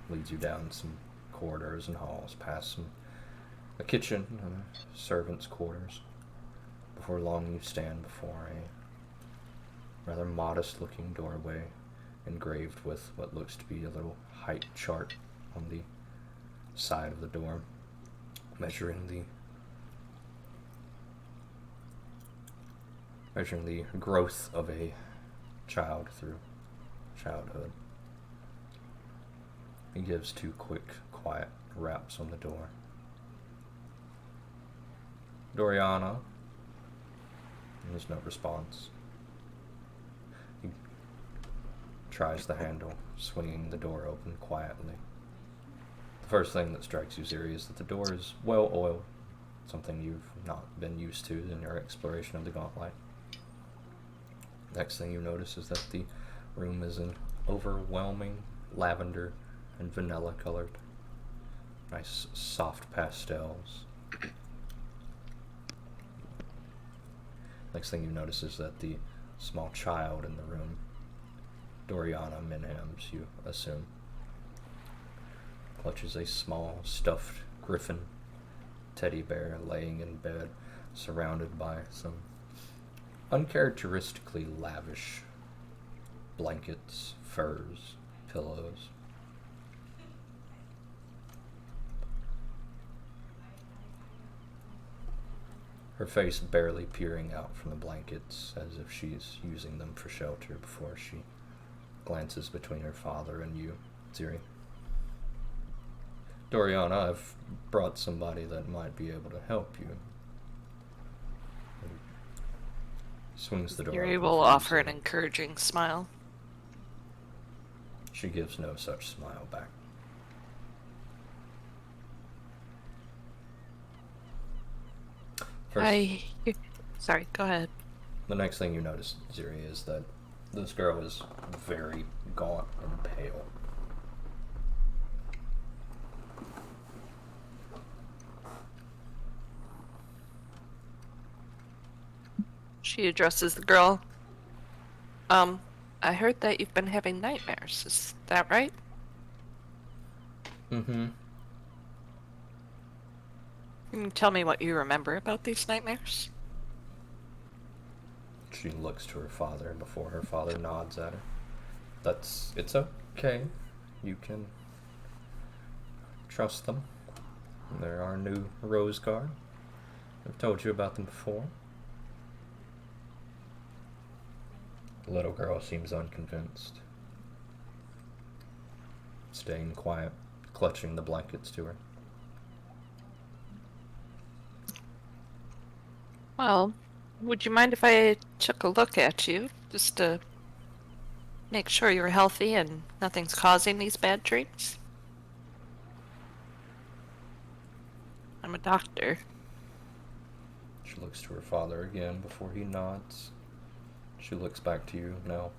leads you down some corridors and halls, past a kitchen and a servant's quarters. Before long, you stand before a rather modest-looking doorway, engraved with what looks to be a little height chart on the side of the door, measuring the growth of a child through childhood. He gives 2 quick, quiet raps on the door. Doriana. There's no response. He tries the handle, swinging the door open quietly. The first thing that strikes you, Ziri, is that the door is well oiled, something you've not been used to in your exploration of the Gauntlet. Next thing you notice is that the room is an overwhelming lavender and vanilla colored. Nice soft pastels. Next thing you notice is that the small child in the room, Doriana Minhams, you assume, clutches a small stuffed griffin teddy bear laying in bed, surrounded by some uncharacteristically lavish blankets, furs, pillows. Her face barely peering out from the blankets, as if she's using them for shelter before she glances between her father and you, Ziri. Doriana, I've brought somebody that might be able to help you. Swings the door You're open able to for you, offer an Ziri. encouraging smile. She gives no such smile back. First, Sorry, go ahead. the next thing you notice, Ziri, is that this girl is very gaunt and pale. She addresses the girl. I heard that you've been having nightmares. Is that right? Mm-hmm. Can you tell me what you remember about these nightmares? She looks to her father before her father nods at her. It's okay. You can trust them. They're our new Rose Guard. I've told you about them before. The little girl seems unconvinced, staying quiet, clutching the blankets to her. Well, would you mind if I took a look at you, just to make sure you're healthy and nothing's causing these bad dreams? I'm a doctor. She looks to her father again before he nods. She looks back to you now,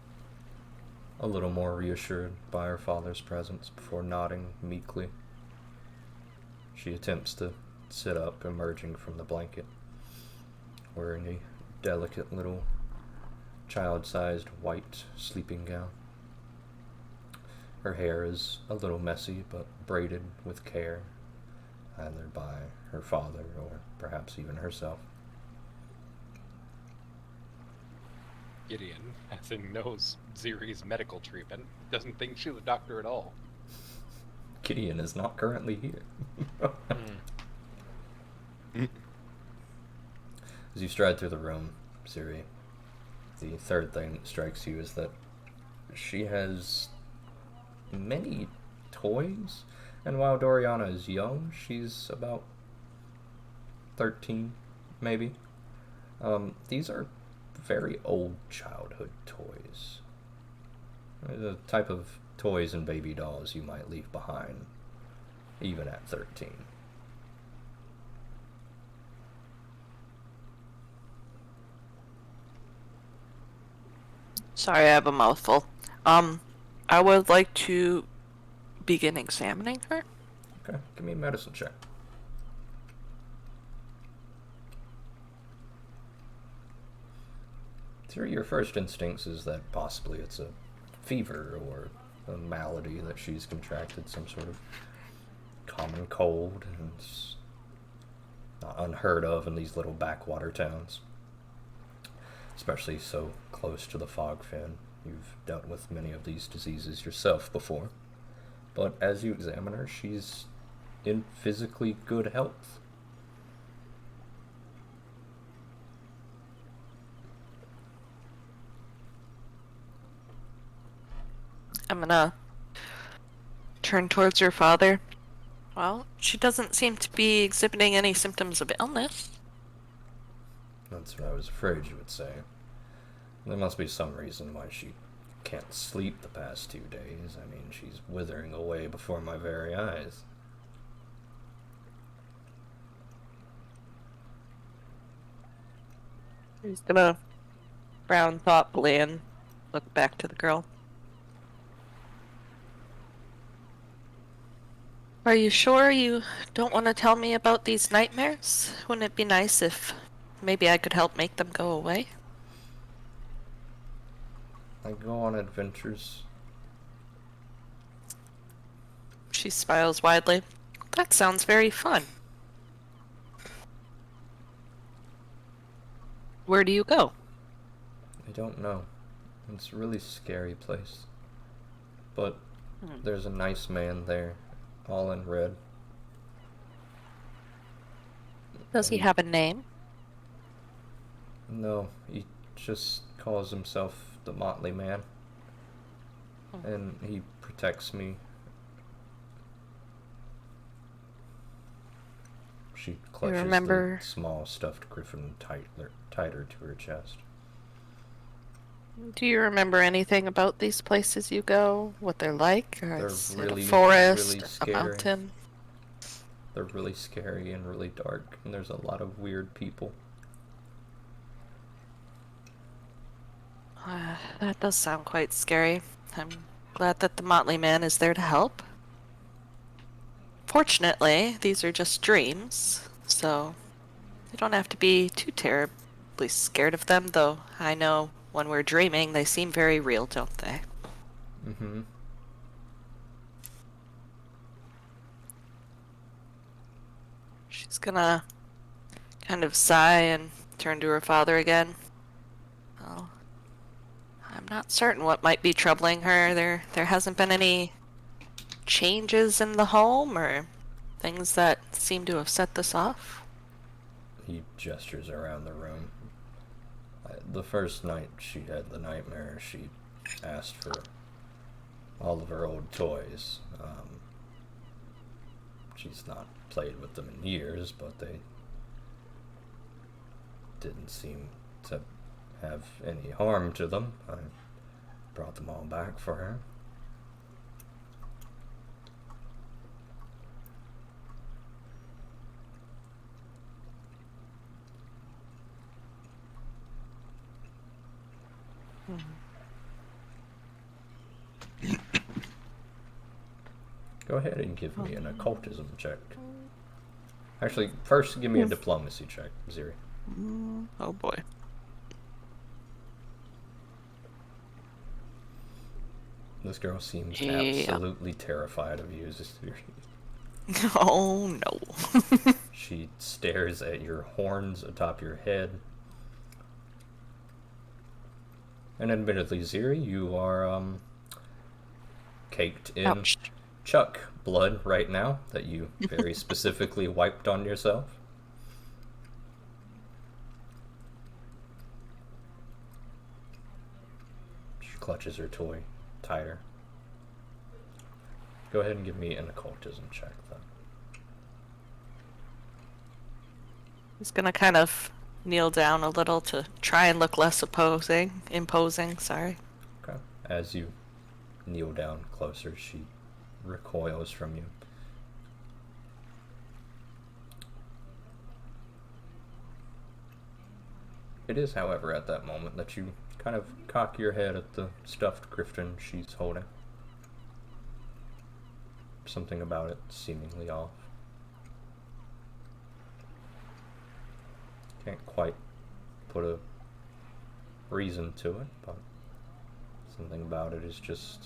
a little more reassured by her father's presence before nodding meekly. She attempts to sit up, emerging from the blanket, wearing a delicate little child-sized white sleeping gown. Her hair is a little messy, but braided with care, either by her father or perhaps even herself. Gideon, as in knows Ziri's medical treatment, doesn't think she's a doctor at all. Gideon is not currently here. As you stride through the room, Ziri, the third thing that strikes you is that she has many toys, and while Doriana is young, she's about 13, maybe. These are very old childhood toys. The type of toys and baby dolls you might leave behind, even at 13. Sorry, I have a mouthful. I would like to begin examining her. Okay, give me a medicine check. Through your first instincts is that possibly it's a fever or a malady that she's contracted, some sort of common cold, and it's not unheard of in these little backwater towns, especially so close to the fog fin. You've dealt with many of these diseases yourself before, but as you examine her, she's in physically good health. I'm gonna turn towards her father. Well, she doesn't seem to be exhibiting any symptoms of illness. That's what I was afraid you would say. There must be some reason why she can't sleep the past 2 days. I mean, she's withering away before my very eyes. He's gonna frown thoughtfully and look back to the girl. Are you sure you don't want to tell me about these nightmares? Wouldn't it be nice if maybe I could help make them go away? I go on adventures. She smiles widely. That sounds very fun. Where do you go? I don't know. It's a really scary place. But there's a nice man there, all in red. Does he have a name? No, he just calls himself the Motley Man. And he protects me. She clutches remember- the small stuffed griffin tighter to her chest. Do you remember anything about these places you go? What they're like? Or They're is it really, a forest, really a scary. mountain? They're really scary and really dark, and there's a lot of weird people. That does sound quite scary. I'm glad that the Motley Man is there to help. Fortunately, these are just dreams, so you don't have to be too terribly scared of them, though I know when we're dreaming, they seem very real, don't they? Mm-hmm. She's gonna kind of sigh and turn to her father again. Well, I'm not certain what might be troubling her. There hasn't been any changes in the home, or things that seem to have set this off? He gestures around the room. The first night she had the nightmare, she asked for all of her old toys. She's not played with them in years, but they didn't seem to have any harm to them. I brought them all back for her. Go ahead and give me an occultism check. Actually, first give me a diplomacy check, Ziri. Oh boy. This girl seems Yeah. absolutely terrified of you, Ziri. Oh no. She stares at your horns atop your head. And admittedly, Ziri, you are caked in Ouch. Chuck blood right now that you very specifically wiped on yourself. She clutches her toy tighter. Go ahead and give me an occultism check, then. He's gonna kind of kneel down a little to try and look less imposing, sorry. Okay. As you kneel down closer, she recoils from you. It is, however, at that moment that you kind of cock your head at the stuffed griffin she's holding. Something about it seemingly off. Can't quite put a reason to it, but something about it is just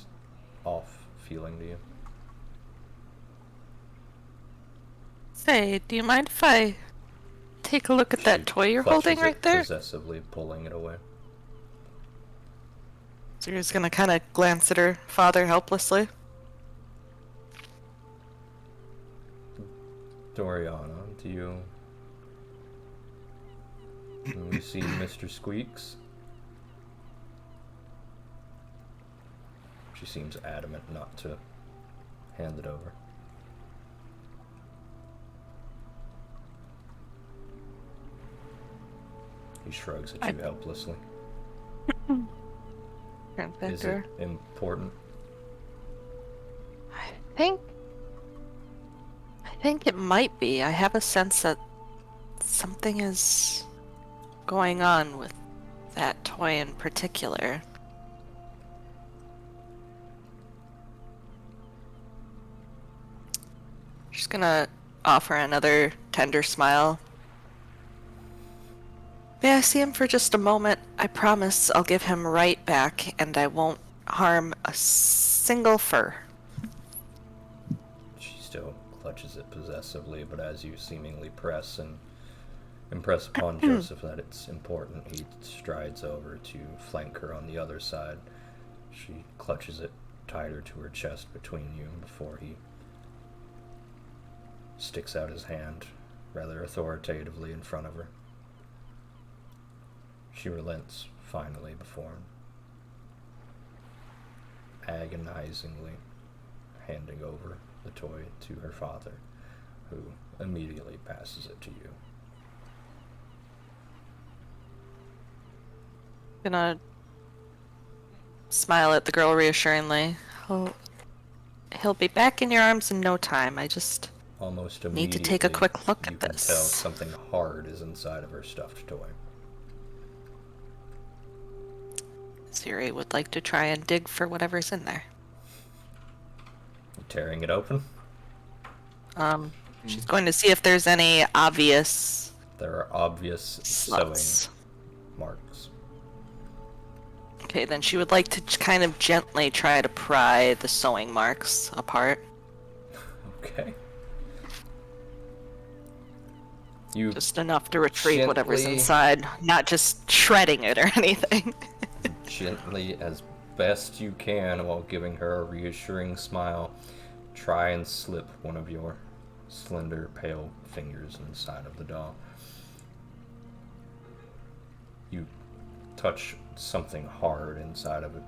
off feeling to you. Say, do you mind if I take a look at that She toy you're clutches holding it, right there? possessively pulling it away. So you're just gonna kind of glance at her father helplessly. Doriana, can we see Mr. Squeaks? She seems adamant not to hand it over. He shrugs at you helplessly. Turn back Is to her. it important? I think it might be. I have a sense that something is going on with that toy in particular. Just gonna offer another tender smile. May I see him for just a moment? I promise I'll give him right back, and I won't harm a single fur. She still clutches it possessively, but as you seemingly press and impress upon Joseph that it's important, he strides over to flank her on the other side. She clutches it tighter to her chest between you before he sticks out his hand rather authoritatively in front of her. She relents finally before him, agonizingly handing over the toy to her father, who immediately passes it to you. Gonna smile at the girl reassuringly. He'll be back in your arms in no time. I just Almost need immediately, to take a quick look you at can this. tell something hard is inside of her stuffed toy. Siri would like to try and dig for whatever's in there. Tearing it open, She's going to see if there's any obvious there are obvious slots. sewing marks. Okay, then she would like to kind of gently try to pry the sewing marks apart. Okay. You Just enough to retrieve whatever's Gently- inside, not just shredding it or anything. gently, as best you can, while giving her a reassuring smile, try and slip one of your slender, pale fingers inside of the doll. You touch something hard inside of it,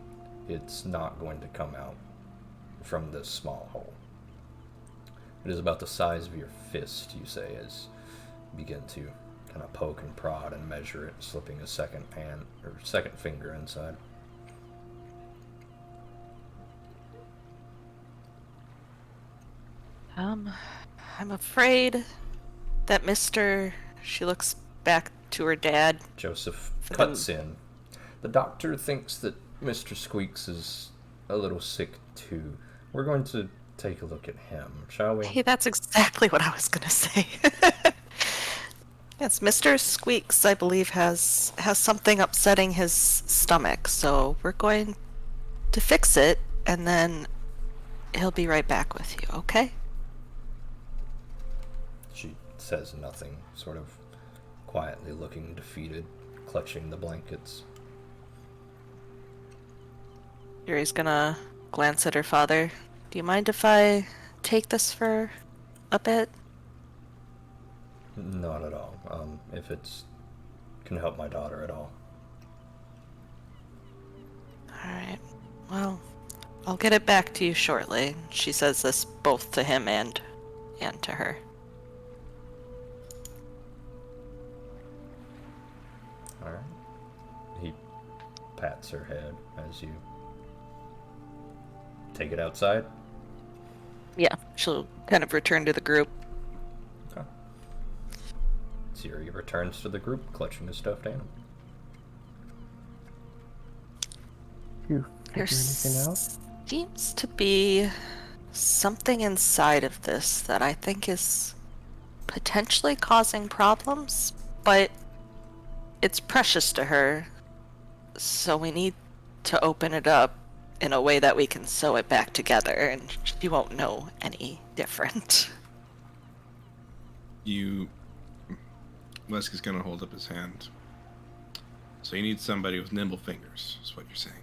it's not going to come out from this small hole. It is about the size of your fist, you say, as you begin to kind of poke and prod and measure it, slipping a second hand or second finger inside. I'm afraid that she looks back to her dad. Joseph For cuts them. in. The doctor thinks that Mr. Squeaks is a little sick too. We're going to take a look at him, shall we? Hey, that's exactly what I was gonna say. Yes, Mr. Squeaks, I believe, has something upsetting his stomach, so we're going to fix it, and then he'll be right back with you, okay? She says nothing, sort of quietly looking defeated, clutching the blankets. Yuri's gonna glance at her father. Do you mind if I take this for a bit? Not at all. If it's can help my daughter at all. Alright. Well, I'll get it back to you shortly. She says this both to him and to her. All right. He pats her head as you take it outside. Yeah, she'll kind of return to the group. Okay. Siri returns to the group, clutching a stuffed animal. You There figure anything out? seems to be something inside of this that I think is potentially causing problems, but it's precious to her, so we need to open it up in a way that we can sew it back together, and she won't know any different. Leski's gonna hold up his hand. So you need somebody with nimble fingers, is what you're saying.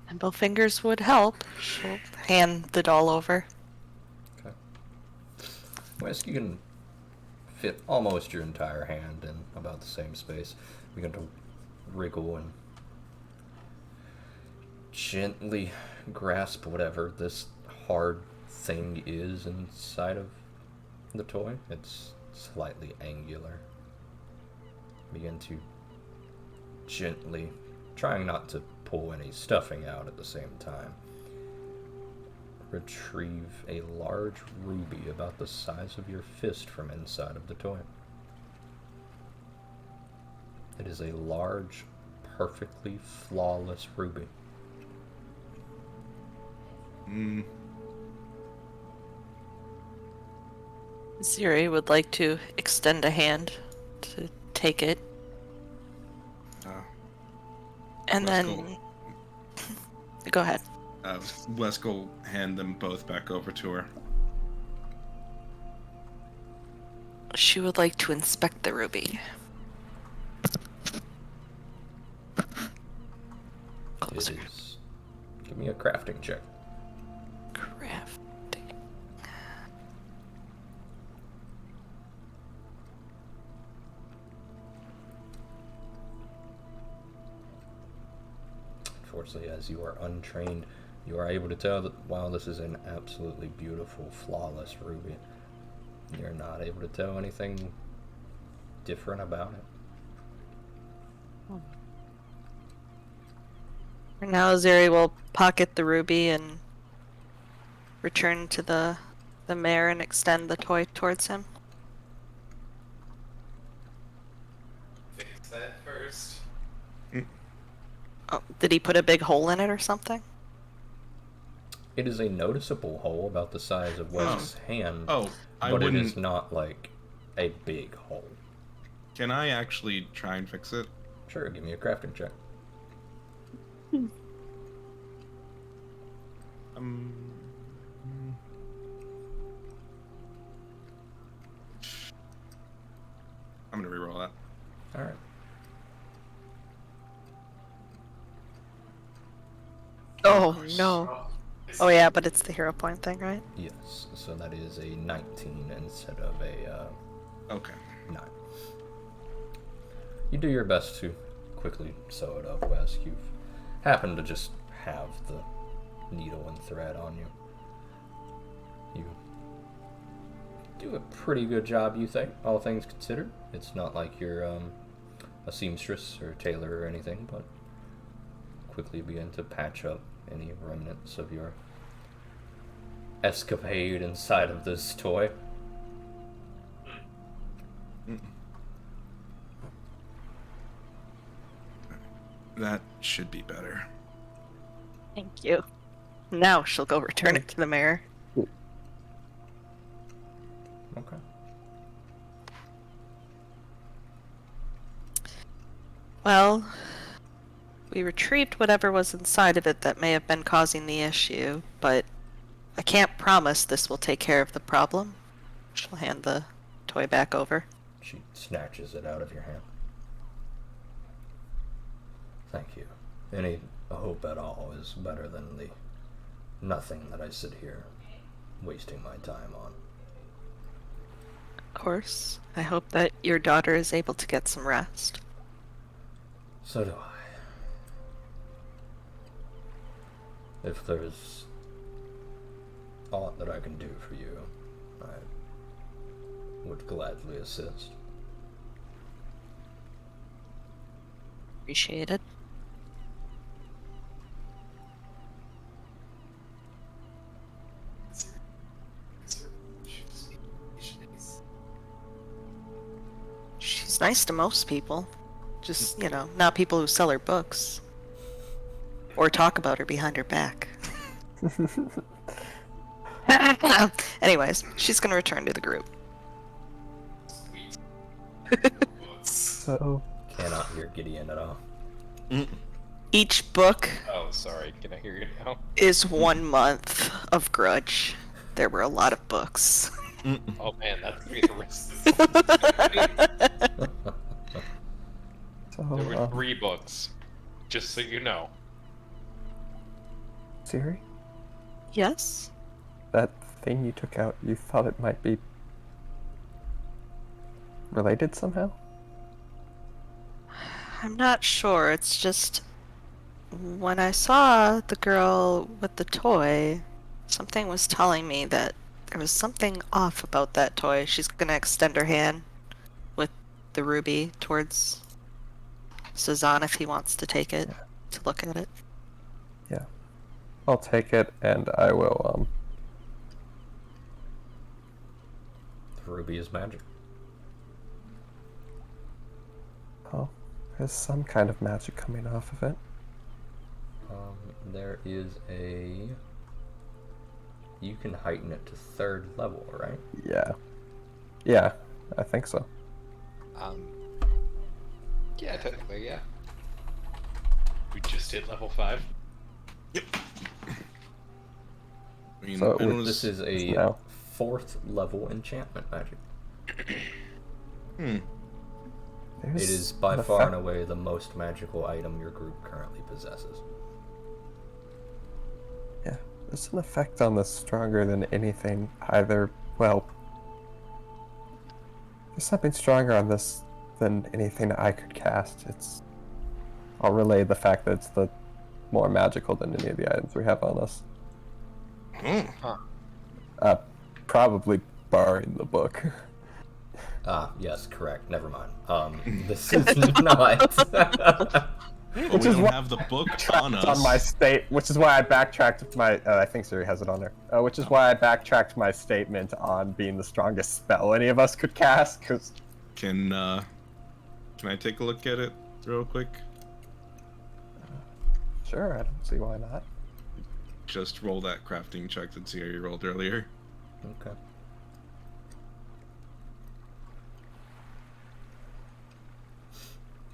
Nimble fingers would help. She'll hand the doll over. Okay. Wes, you can fit almost your entire hand in about the same space. Begin to wriggle and gently grasp whatever this hard thing is inside of the toy. It's slightly angular. Begin to gently, trying not to pull any stuffing out at the same time, retrieve a large ruby about the size of your fist from inside of the toy. It is a large, perfectly flawless ruby. Ziri would like to extend a hand to take it, and Let's then go ahead. Lesk will hand them both back over to her. She would like to inspect the ruby. It Closer. is. Give me a crafting check. Crafting. Unfortunately, as you are untrained, you are able to tell that while this is an absolutely beautiful, flawless ruby, you're not able to tell anything different about it. For now, Ziri will pocket the ruby and return to the mare and extend the toy towards him. Fix that first. Oh, did he put a big hole in it or something? It is a noticeable hole about the size of Wes's hand, Oh, I but it is wouldn't. not like a big hole. Can I actually try and fix it? Sure, give me a crafting check. I'm gonna reroll that. All right. Oh no. Oh, Oh yeah, but it's the hero point thing, right? Yes, so that is a 19 instead of a Okay. 9. You do your best to quickly sew it up, Wes. You've happened to just have the needle and thread on you. You do a pretty good job, you think, all things considered. It's not like you're a seamstress or tailor or anything, but quickly begin to patch up any remnants of your escapade inside of this toy. That should be better. Thank you. Now she'll go return it to the mayor. Okay. Well, we retrieved whatever was inside of it that may have been causing the issue, but I can't promise this will take care of the problem. She'll hand the toy back over. She snatches it out of your hand. Thank you. Any hope at all is better than the nothing that I sit here wasting my time on. Of course, I hope that your daughter is able to get some rest. So do I. If there's aught that I can do for you, I would gladly assist. Appreciate it. She's nice to most people. Just, not people who sell her books. Or talk about her behind her back. Anyways, she's gonna return to the group. So, Cannot hear Gideon at all. Each book Oh, sorry. Can I hear you now? is 1 month of Grudge. There were a lot of books. Oh man, that's gonna be the rest of the There were so 3 books. Just so you know. Siri, Yes? that thing you took out, you thought it might be related somehow? I'm not sure. It's just when I saw the girl with the toy, something was telling me that there was something off about that toy. She's gonna extend her hand with the ruby towards Cezanne if he wants to take it to look at it. Yeah. I'll take it and I will, The ruby is magic. oh, there's some kind of magic coming off of it. There is a... You can heighten it to 3rd level, right? Yeah. Yeah, I think so. Yeah, technically, yeah. We just hit level 5. Yep. I mean, So I noticed- This is a now. 4th level enchantment magic. Hmm. There's It is by an far effect- and away the most magical item your group currently possesses. Yeah, there's an effect on this stronger than anything either. Well, there's something stronger on this than anything I could cast. I'll relay the fact that it's the more magical than any of the items we have on us. Probably barring the book. Ah, yes, correct. Never mind. This is not. But Which we is don't what- have the book on It's us. on my state, which is why I backtracked my. I think Siri has it on there. Which is why I backtracked my statement on being the strongest spell any of us could cast. Because Can I take a look at it real quick? sure, I don't see why not. Just roll that crafting check that Siri rolled earlier. Okay.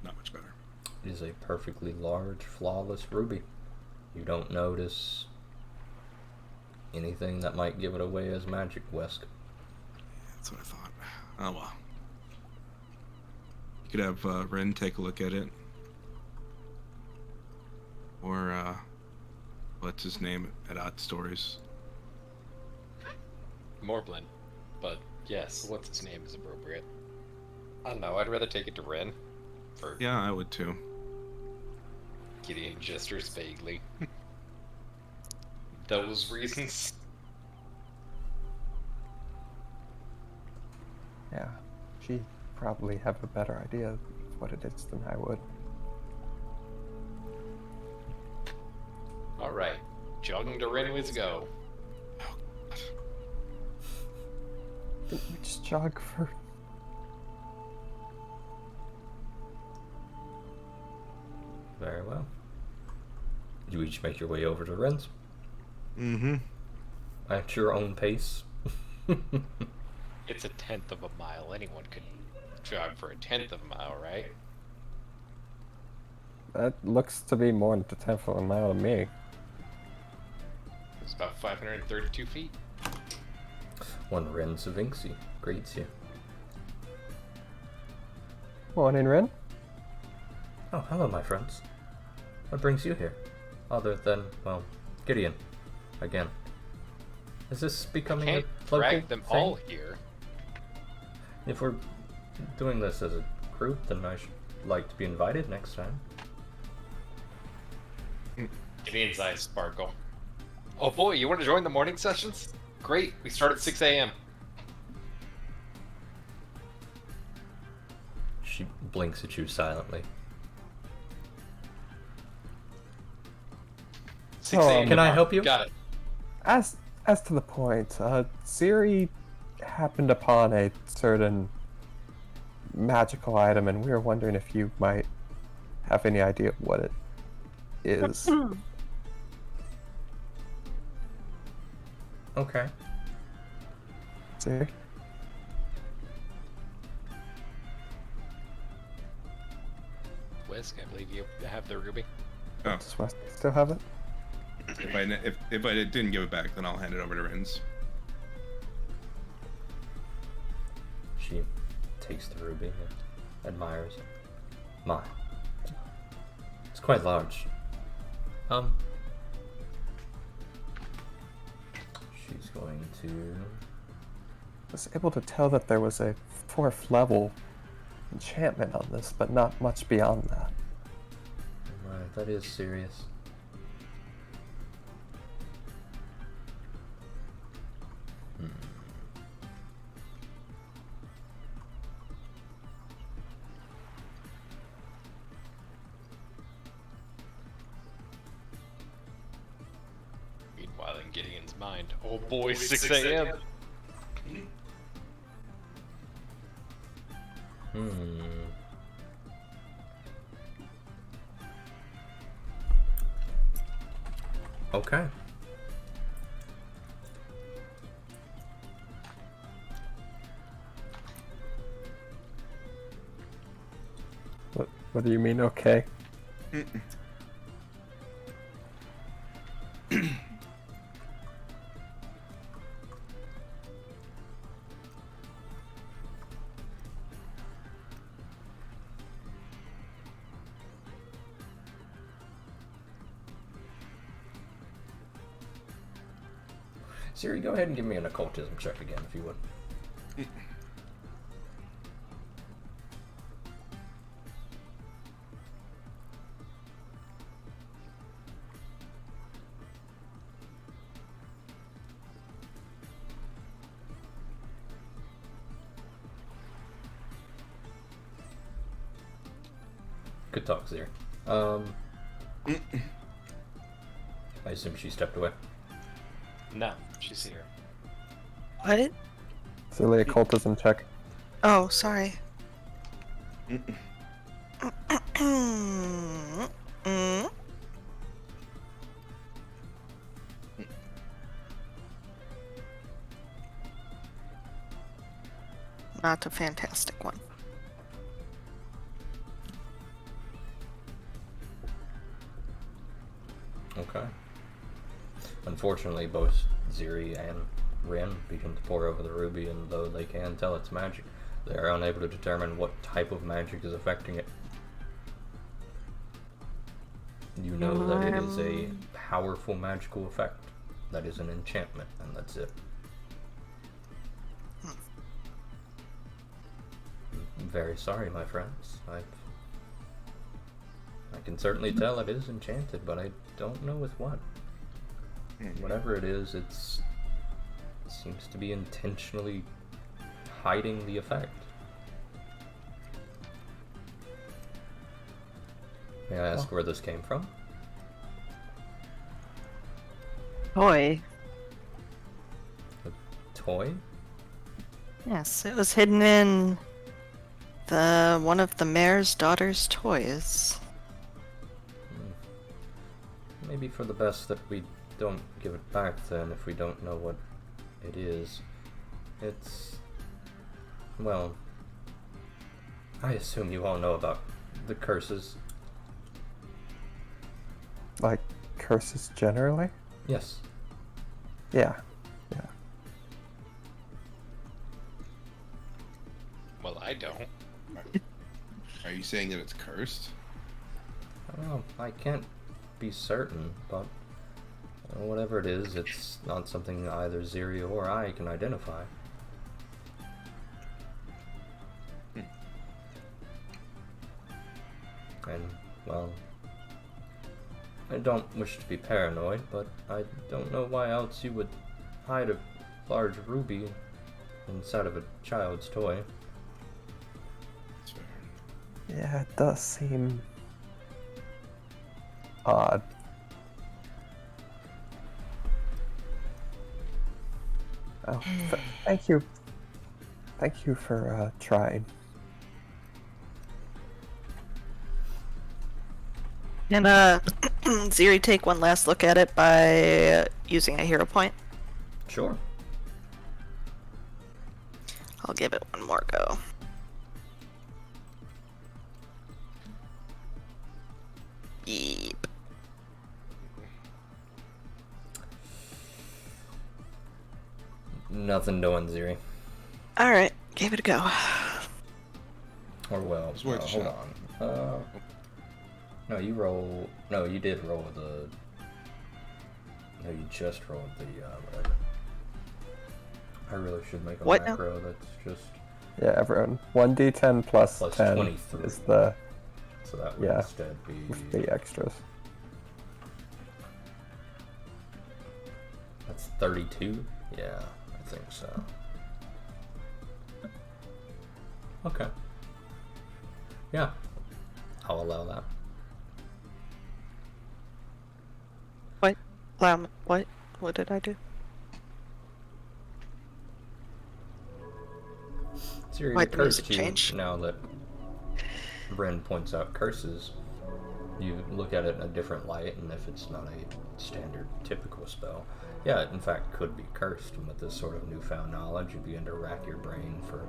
Not much better. It is a perfectly large, flawless ruby. You don't notice anything that might give it away as magic, Wesk. That's what I thought. Oh well. You could have Ren take a look at it. Or what's his name at Odd Stories? Morblin. But yes, what's his name is appropriate. I don't know, I'd rather take it to Ren. For Yeah, I would too. Gideon gestures vaguely. Those reasons. Yeah, she'd probably have a better idea of what it is than I would. Alright. Jogging to Ren we go. Didn't we just jog for... Very well. You each make your way over to Ren's Mm-hmm. at your own pace. It's a tenth of a mile. Anyone could jog for a tenth of a mile, right? That looks to be more than a tenth of a mile to me. It's about 532 feet. One Ren Savinci greets you. Morning, Ren. Oh, hello, my friends. What brings you here? Other than, well, Gideon. Again. Is this becoming Can't a local drag them thing? all here. If we're doing this as a group, then I should like to be invited next time. Gideon's eyes sparkle. Oh boy, you want to join the morning sessions? Great, we start at 6 a.m. She blinks at you silently. 6 a.m. Can I help you? Got it. As to the point, Siri happened upon a certain magical item, and we were wondering if you might have any idea what it is. Okay. Siri? Whisk, I believe you have the ruby. Oh, Does Wes still have it? if I didn't give it back, then I'll hand it over to Ren's. She takes the ruby and admires it. My. It's quite large. She's going to... Was able to tell that there was a 4th level enchantment on this, but not much beyond that. Right, that is serious. Meanwhile, in Gideon's mind, oh boy, 6 a.m. Okay. What do you mean, okay? Siri, go ahead and give me an occultism check again, if you would. Good talk, Siri. I assume she stepped away. No, she's here. What? Silly occultism check. Oh, sorry. Not a fantastic one. Okay. Unfortunately, both Ziri and Rin begin to pour over the ruby, and though they can tell it's magic, they are unable to determine what type of magic is affecting it. You know that it is a powerful magical effect. That is an enchantment, and that's it. I'm very sorry, my friends. I can certainly tell it is enchanted, but I don't know with what. Whatever it is, it seems to be intentionally hiding the effect. May I ask where this came from? Toy. A toy? Yes, it was hidden in one of the mayor's daughter's toys. Maybe for the best that we don't give it back then if we don't know what it is. It's... well... I assume you all know about the curses. Like curses generally? Yes. Yeah. Well, I don't. Are you saying that it's cursed? Well, I can't be certain, but whatever it is, it's not something either Ziri or I can identify. And, well, I don't wish to be paranoid, but I don't know why else you would hide a large ruby inside of a child's toy. That's fair. Yeah, it does seem odd. Oh, thank you. Thank you for trying. Can Ziri take one last look at it by using a hero point? Sure. I'll give it one more go. Yeep. Nothing doing, Ziri. Alright, give it a go. Or well, It's worth a hold shot. on. No, you roll. No, you did roll the. No, you just rolled the whatever. I really should make a What now? macro that's just. Yeah, everyone. 1d10 plus Plus 10 23. is the So that would Yeah. instead be. with the extras. That's 32? Yeah, I think so. Okay. Yeah. I'll allow that. What? What did I do? Siri, Why'd it the occurs music to you change? now that Ren points out curses, you look at it in a different light, and if it's not a standard, typical spell, yeah, it in fact could be cursed. And with this sort of newfound knowledge, you begin to rack your brain for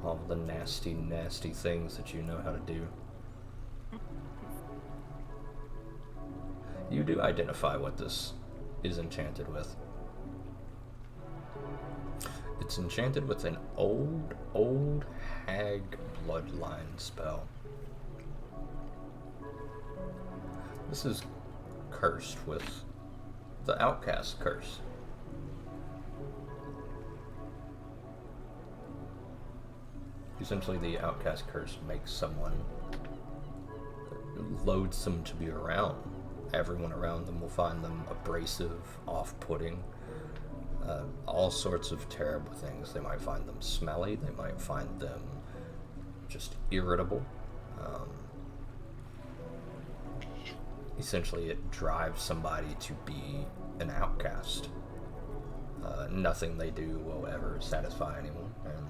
all the nasty, nasty things that you know how to do. You do identify what this is enchanted with. It's enchanted with an old hag bloodline spell. This is cursed with the outcast curse. Essentially, the outcast curse makes someone loathsome to be around. Everyone around them will find them abrasive, off-putting, all sorts of terrible things. They might find them smelly, they might find them just irritable. Essentially, it drives somebody to be an outcast. Nothing they do will ever satisfy anyone, and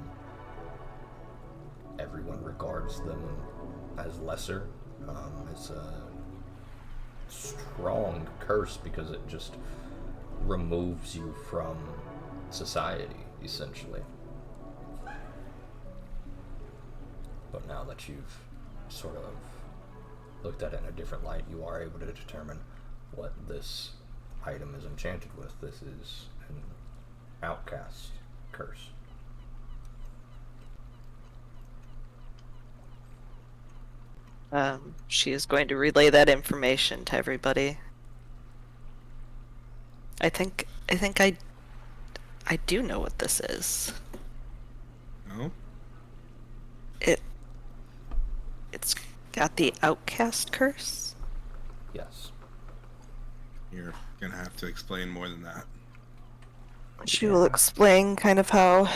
everyone regards them as lesser. It's a strong curse because it just removes you from society, essentially. But now that you've sort of looked at it in a different light, you are able to determine what this item is enchanted with. This is an outcast curse. She is going to relay that information to everybody. I do know what this is. No? It's got the outcast curse. Yes. You're gonna have to explain more than that. She will explain kind of how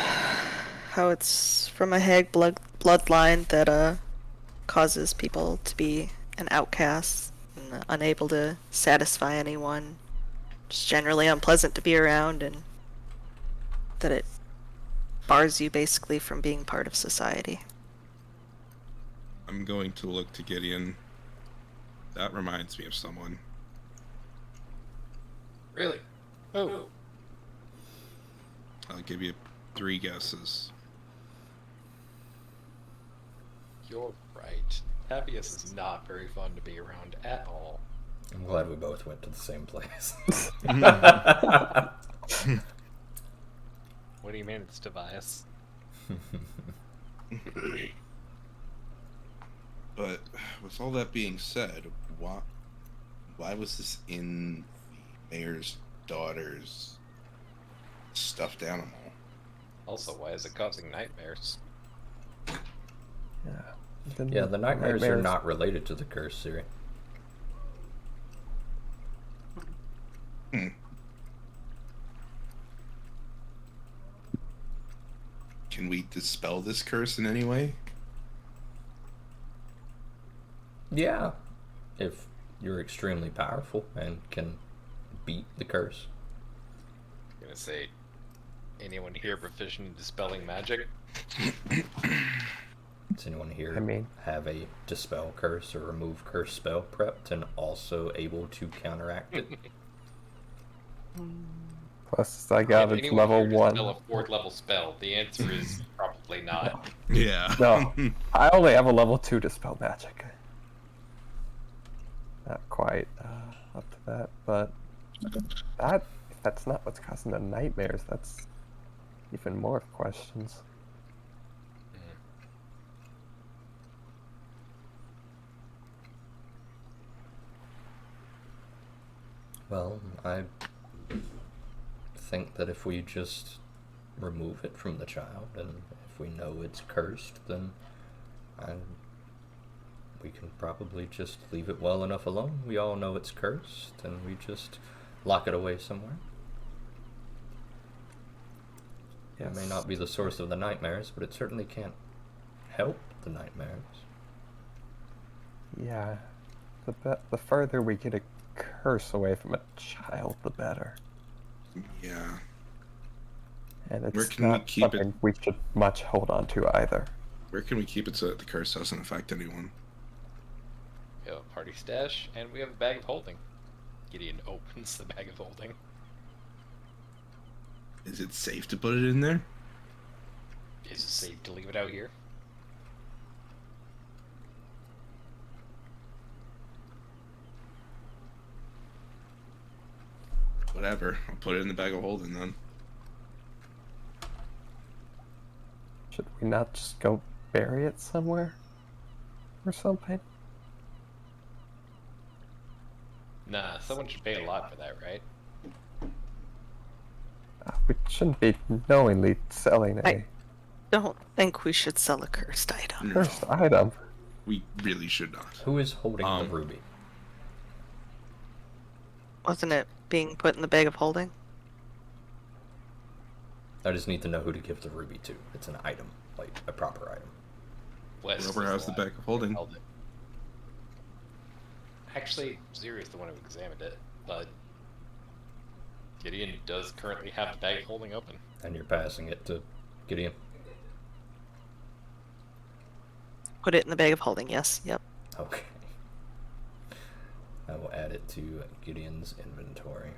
it's from a hag bloodline that causes people to be an outcast and unable to satisfy anyone. Just generally unpleasant to be around, and that it bars you basically from being part of society. I'm going to look to Gideon. That reminds me of someone. Really? Oh. I'll give you 3 guesses. You're right. Tavius is not very fun to be around at all. I'm glad we both went to the same place. What do you mean it's Tobias? But with all that being said, why was this in the mayor's daughter's stuffed animal? Also, why is it causing nightmares? Yeah, the nightmares are not related to the curse, Siri. Can we dispel this curse in any way? Yeah, if you're extremely powerful and can beat the curse. I'm gonna say, anyone here proficient in dispelling magic? Does anyone here have a dispel curse or remove curse spell prepped and also able to counteract it? Plus, I got Can it anyone level here 1. dispel a 4th level spell? The answer is probably not. Yeah. No, I only have a level 2 dispel magic. Not quite up to that, but if that's not what's causing the nightmares, that's even more questions. Well, I think that if we just remove it from the child, and if we know it's cursed, then we can probably just leave it well enough alone. We all know it's cursed, and we just lock it away somewhere. Yes. It may not be the source of the nightmares, but it certainly can't help the nightmares. Yeah, the further we get a curse away from a child, the better. Yeah. And Where it's can we not keep it? something we should much hold on to either. Where can we keep it so that the curse doesn't affect anyone? We have a party stash, and we have a bag of holding. Gideon opens the bag of holding. Is it safe to put it in there? Is it safe to leave it out here? Whatever. I'll put it in the bag of holding then. Should we not just go bury it somewhere? Or something? Nah, someone should pay a lot for that, right? We shouldn't be knowingly selling a I don't think we should sell a cursed item. No, cursed item. we really should not. Who is holding the ruby? Wasn't it being put in the bag of holding? I just need to know who to give the ruby to. It's an item, like a proper item. Wes Whoever was has the one bag of holding. who held it. Actually, Ziri's the one who examined it, but Gideon does currently have the bag of holding open. And you're passing it to Gideon. Put it in the bag of holding, yes. Yep. Okay. I will add it to Gideon's inventory.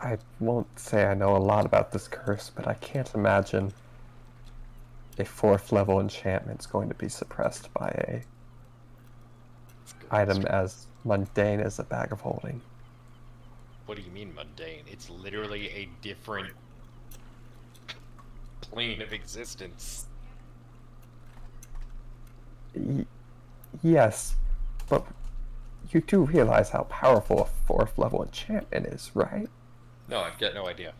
I won't say I know a lot about this curse, but I can't imagine a 4th level enchantment's going to be suppressed by a item as mundane as a bag of holding. What do you mean mundane? It's literally a different plane of existence. Yes, but you do realize how powerful a 4th level enchantment is, right? No, I've got no idea.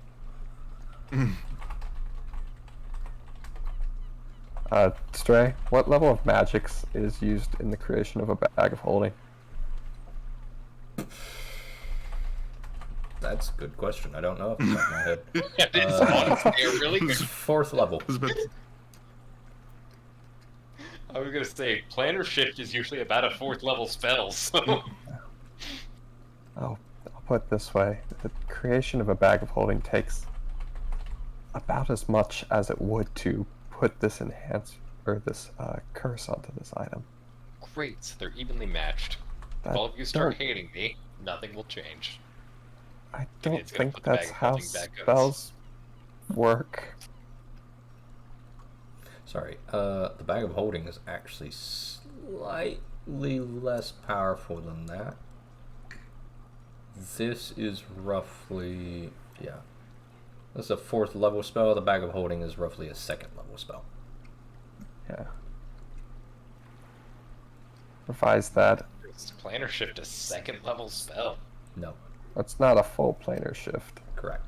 Stray, what level of magics is used in the creation of a bag of holding? That's a good question. I don't know off the top of my head. It's honestly a really good. 4th level. I was gonna say, Planner Shift is usually about a 4th level spell, so. Oh, I'll put it this way. The creation of a bag of holding takes about as much as it would to put this this curse onto this item. Great, so they're evenly matched. If That all of you start don't- hating me, nothing will change. I don't it's gonna think put the bag that's of how holding back goes. spells work. Sorry, the bag of holding is actually slightly less powerful than that. This is roughly, yeah. This is a 4th level spell. The bag of holding is roughly a 2nd level spell. Yeah. Revise that. Is Planner Shift a 2nd level spell? No, That's not a full planar shift. correct.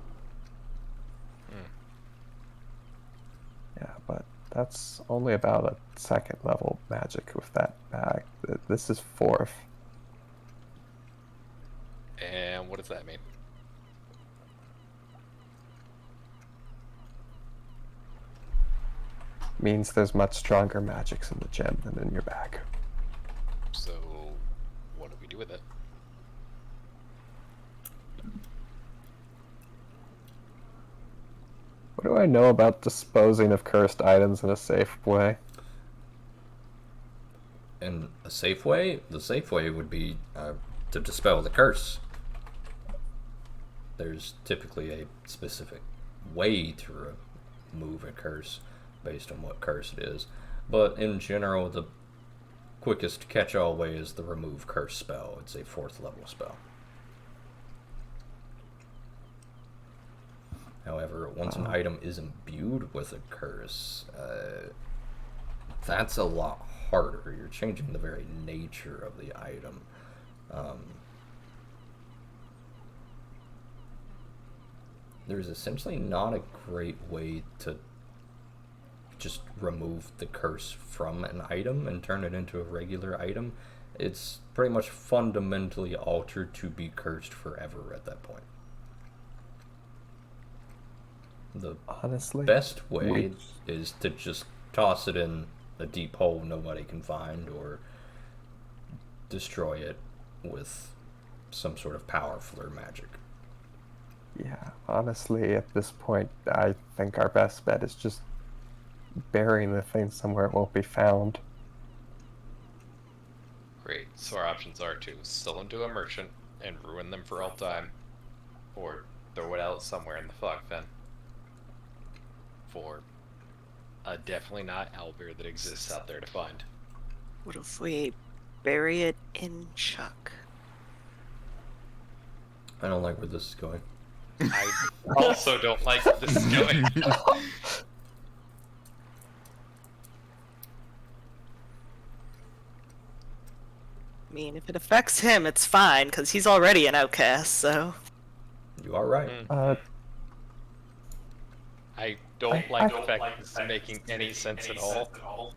Yeah, but that's only about a 2nd level magic with that bag. This is 4th. And what does that mean? Means there's much stronger magics in the gem than in your bag. So, what do we do with it? What do I know about disposing of cursed items in a safe way? In a safe way, the safe way would be to dispel the curse. There's typically a specific way to remove a curse based on what curse it is, but in general, the quickest catch-all way is the remove curse spell. It's a 4th level spell. However, once an item is imbued with a curse, that's a lot harder. You're changing the very nature of the item. There's essentially not a great way to just remove the curse from an item and turn it into a regular item. It's pretty much fundamentally altered to be cursed forever at that point. The Honestly, best way is to just toss it in a deep hole nobody can find, or destroy it with some sort of powerful magic. Yeah, honestly, at this point, I think our best bet is just burying the thing somewhere it won't be found. Great, so our options are to sell them to a merchant and ruin them for all time, or throw it out somewhere in the fog fen. For a definitely not owlbear that exists out there to find. What if we bury it in Chuck? I don't like where this is going. I also don't like where this is going. I mean, if it affects him, it's fine, because he's already an outcast, so. You are right. I don't like the fact that this is making any sense at all.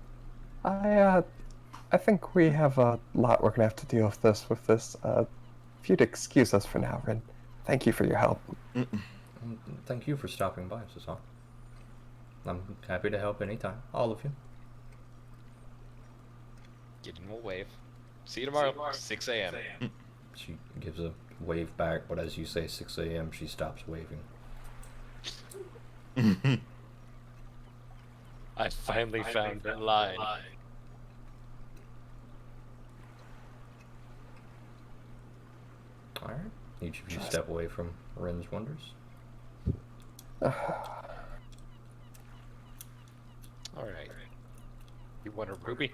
I think we have a lot we're gonna have to deal with this. If you'd excuse us for now, Rin. Thank you for your help. Thank you for stopping by, Susan. I'm happy to help anytime. All of you. Get in, we'll wave. See you tomorrow, 6 a.m. She gives a wave back, but as you say 6 a.m., she stops waving. I finally found that line. Alright. Each of you step away from Ren's Wonders. Alright. You want a ruby?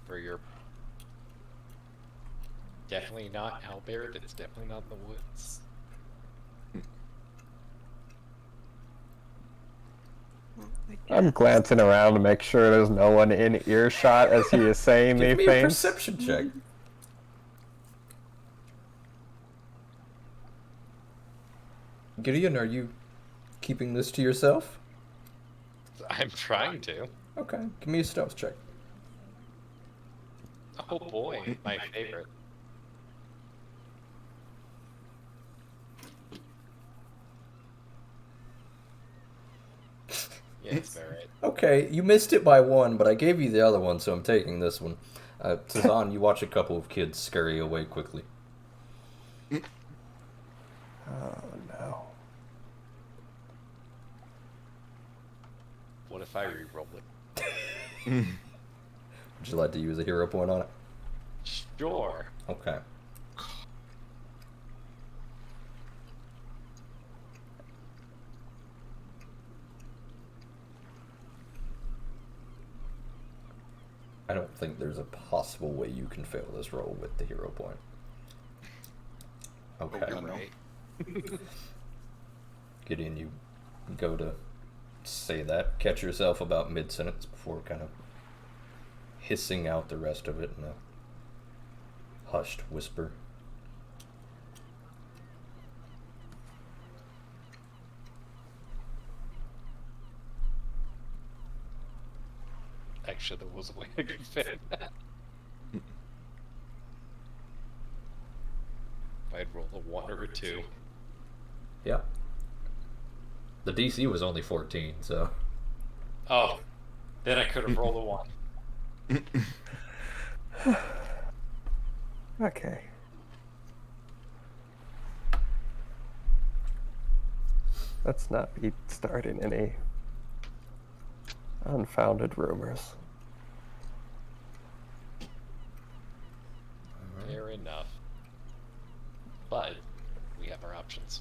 For your... Definitely not owlbear, that is definitely not in the woods. I'm glancing around to make sure there's no one in earshot as he is saying Give these me a things. perception check. Gideon, are you keeping this to yourself? I'm trying to. Okay, give me a stealth check. Oh boy, my favorite. Yes, alright. Okay, you missed it by one, but I gave you the other one, so I'm taking this one. Tazan, you watch a couple of kids scurry away quickly. Oh no. What if I re-roll it? Would you like to use a hero point on it? Sure. Okay. I don't think there's a possible way you can fail this roll with the hero point. Okay. Oh, no. Right. Gideon, you go to say that, catch yourself about mid-sentence before kind of hissing out the rest of it in a hushed whisper. Actually, there was a way I could fit that. If I'd roll a 1 or a 2. Yeah. The DC was only 14, so... Oh, then I could have rolled a 1. Okay. Let's not be starting any unfounded rumors. Fair enough. But we have our options.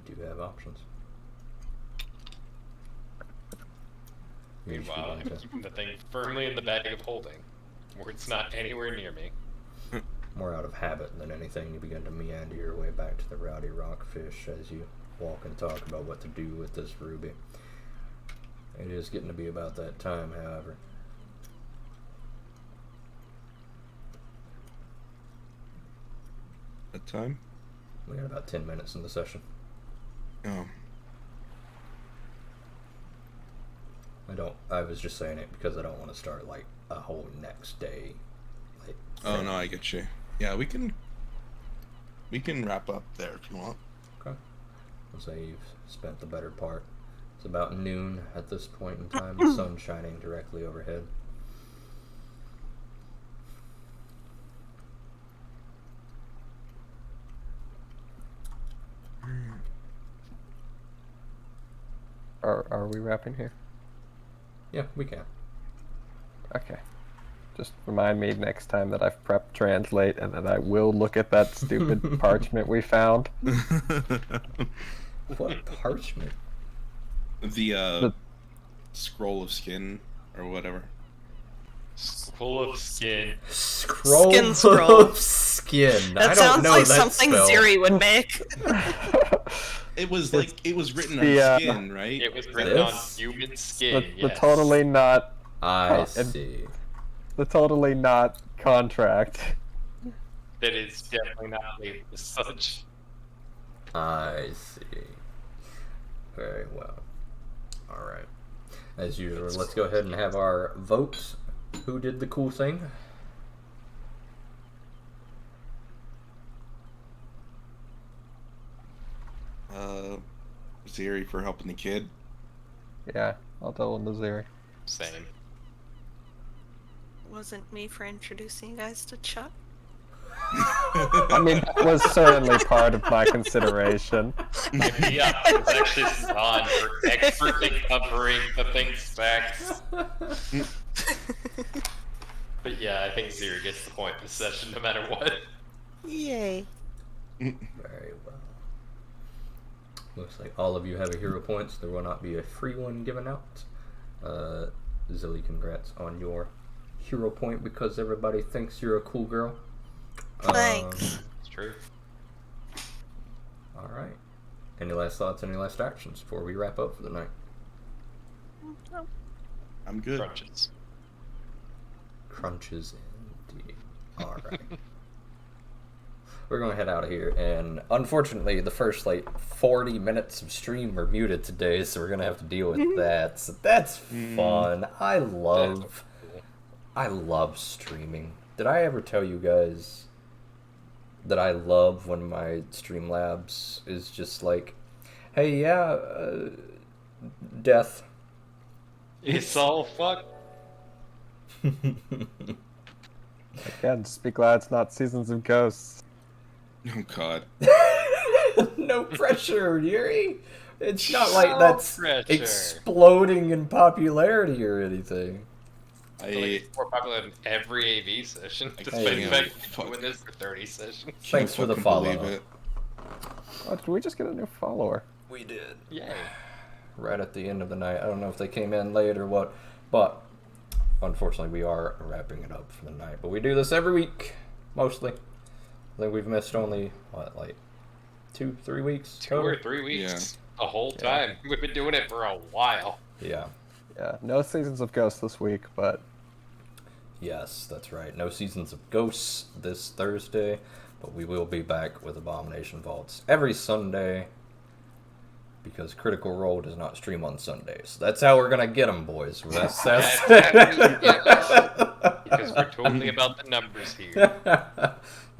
You do have options. Meanwhile, I'm keeping the thing firmly in the bag of holding, where it's not anywhere near me. More out of habit than anything, you begin to meander your way back to the rowdy rockfish as you walk and talk about what to do with this ruby. It is getting to be about that time, however. That time? We got about 10 minutes in the session. Oh. I was just saying it because I don't want to start like a whole next day. Like, Oh no, I get you. Yeah, we can wrap up there if you want. Okay. I'll say you've spent the better part. It's about noon at this point in time, the sun shining directly overhead. Are we wrapping here? Yeah, we can. Okay. Just remind me next time that I've prepped translate and that I will look at that stupid parchment we found. What parchment? The scroll of skin or whatever. Full of skin. Scroll Skin scroll. of skin. That I don't sounds know like that something spell. Ziri would make. It was written the, on skin, right? It was written on This? human skin, the yes. totally not I and- see. the totally not contract. That is definitely not labeled as such. I see. Very well. Alright. As usual, let's go ahead and have our votes. Who did the cool thing? Ziri for helping the kid. Yeah, I'll double Naziri. Same. Wasn't me for introducing you guys to Chuck. I mean, that was certainly part of my consideration. Yeah, it was actually Zan for expertly covering the thing's facts. But yeah, I think Ziri gets the point this session no matter what. Yay. Very well. Looks like all of you have a hero points. There will not be a free one given out. Zilly, congrats on your hero point because everybody thinks you're a cool girl. Thanks. It's true. Alright. Any last thoughts, any last actions before we wrap up for the night? I'm good. Crunches. Crunches indeed. Alright. we're going to head out of here. And unfortunately, the first like 40 minutes of stream are muted today, so we're going to have to deal with that. So that's fun. I love streaming. Did I ever tell you guys that I love when my Streamlabs is just like, hey, yeah, death. It's all fucked. Again, just be glad it's not Seasons of Ghosts. Oh God. No pressure, Yuri. It's not like No that's pressure. exploding in popularity or anything. I feel like it's more popular than every AV session, despite the can't fact that fuck- we're doing this for 30 sessions. Thanks for the Fucking follow. believe it. Oh, did we just get a new follower? We did. Yay. Right at the end of the night. I don't know if they came in late or what, but unfortunately we are wrapping it up for the night. But we do this every week, mostly. I think we've missed only, what, like 2-3 weeks? 2 or 3 weeks. The whole time. We've been doing it for a while. Yeah. Yeah, no Seasons of Ghosts this week, but Yes, that's right. No Seasons of Ghosts this Thursday, but we will be back with Abomination Vaults every Sunday because Critical Role does not stream on Sundays. That's how we're gonna get them, boys. That's Because we're totally about the numbers here. Yeah,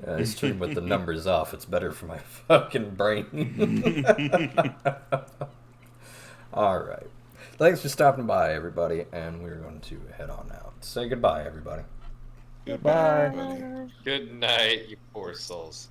I stream with the numbers off. It's better for my fucking brain. All right. Thanks for stopping by, everybody, and we're going to head on out. Say goodbye, everybody. Goodbye, Bye. everybody. Good night, you poor souls.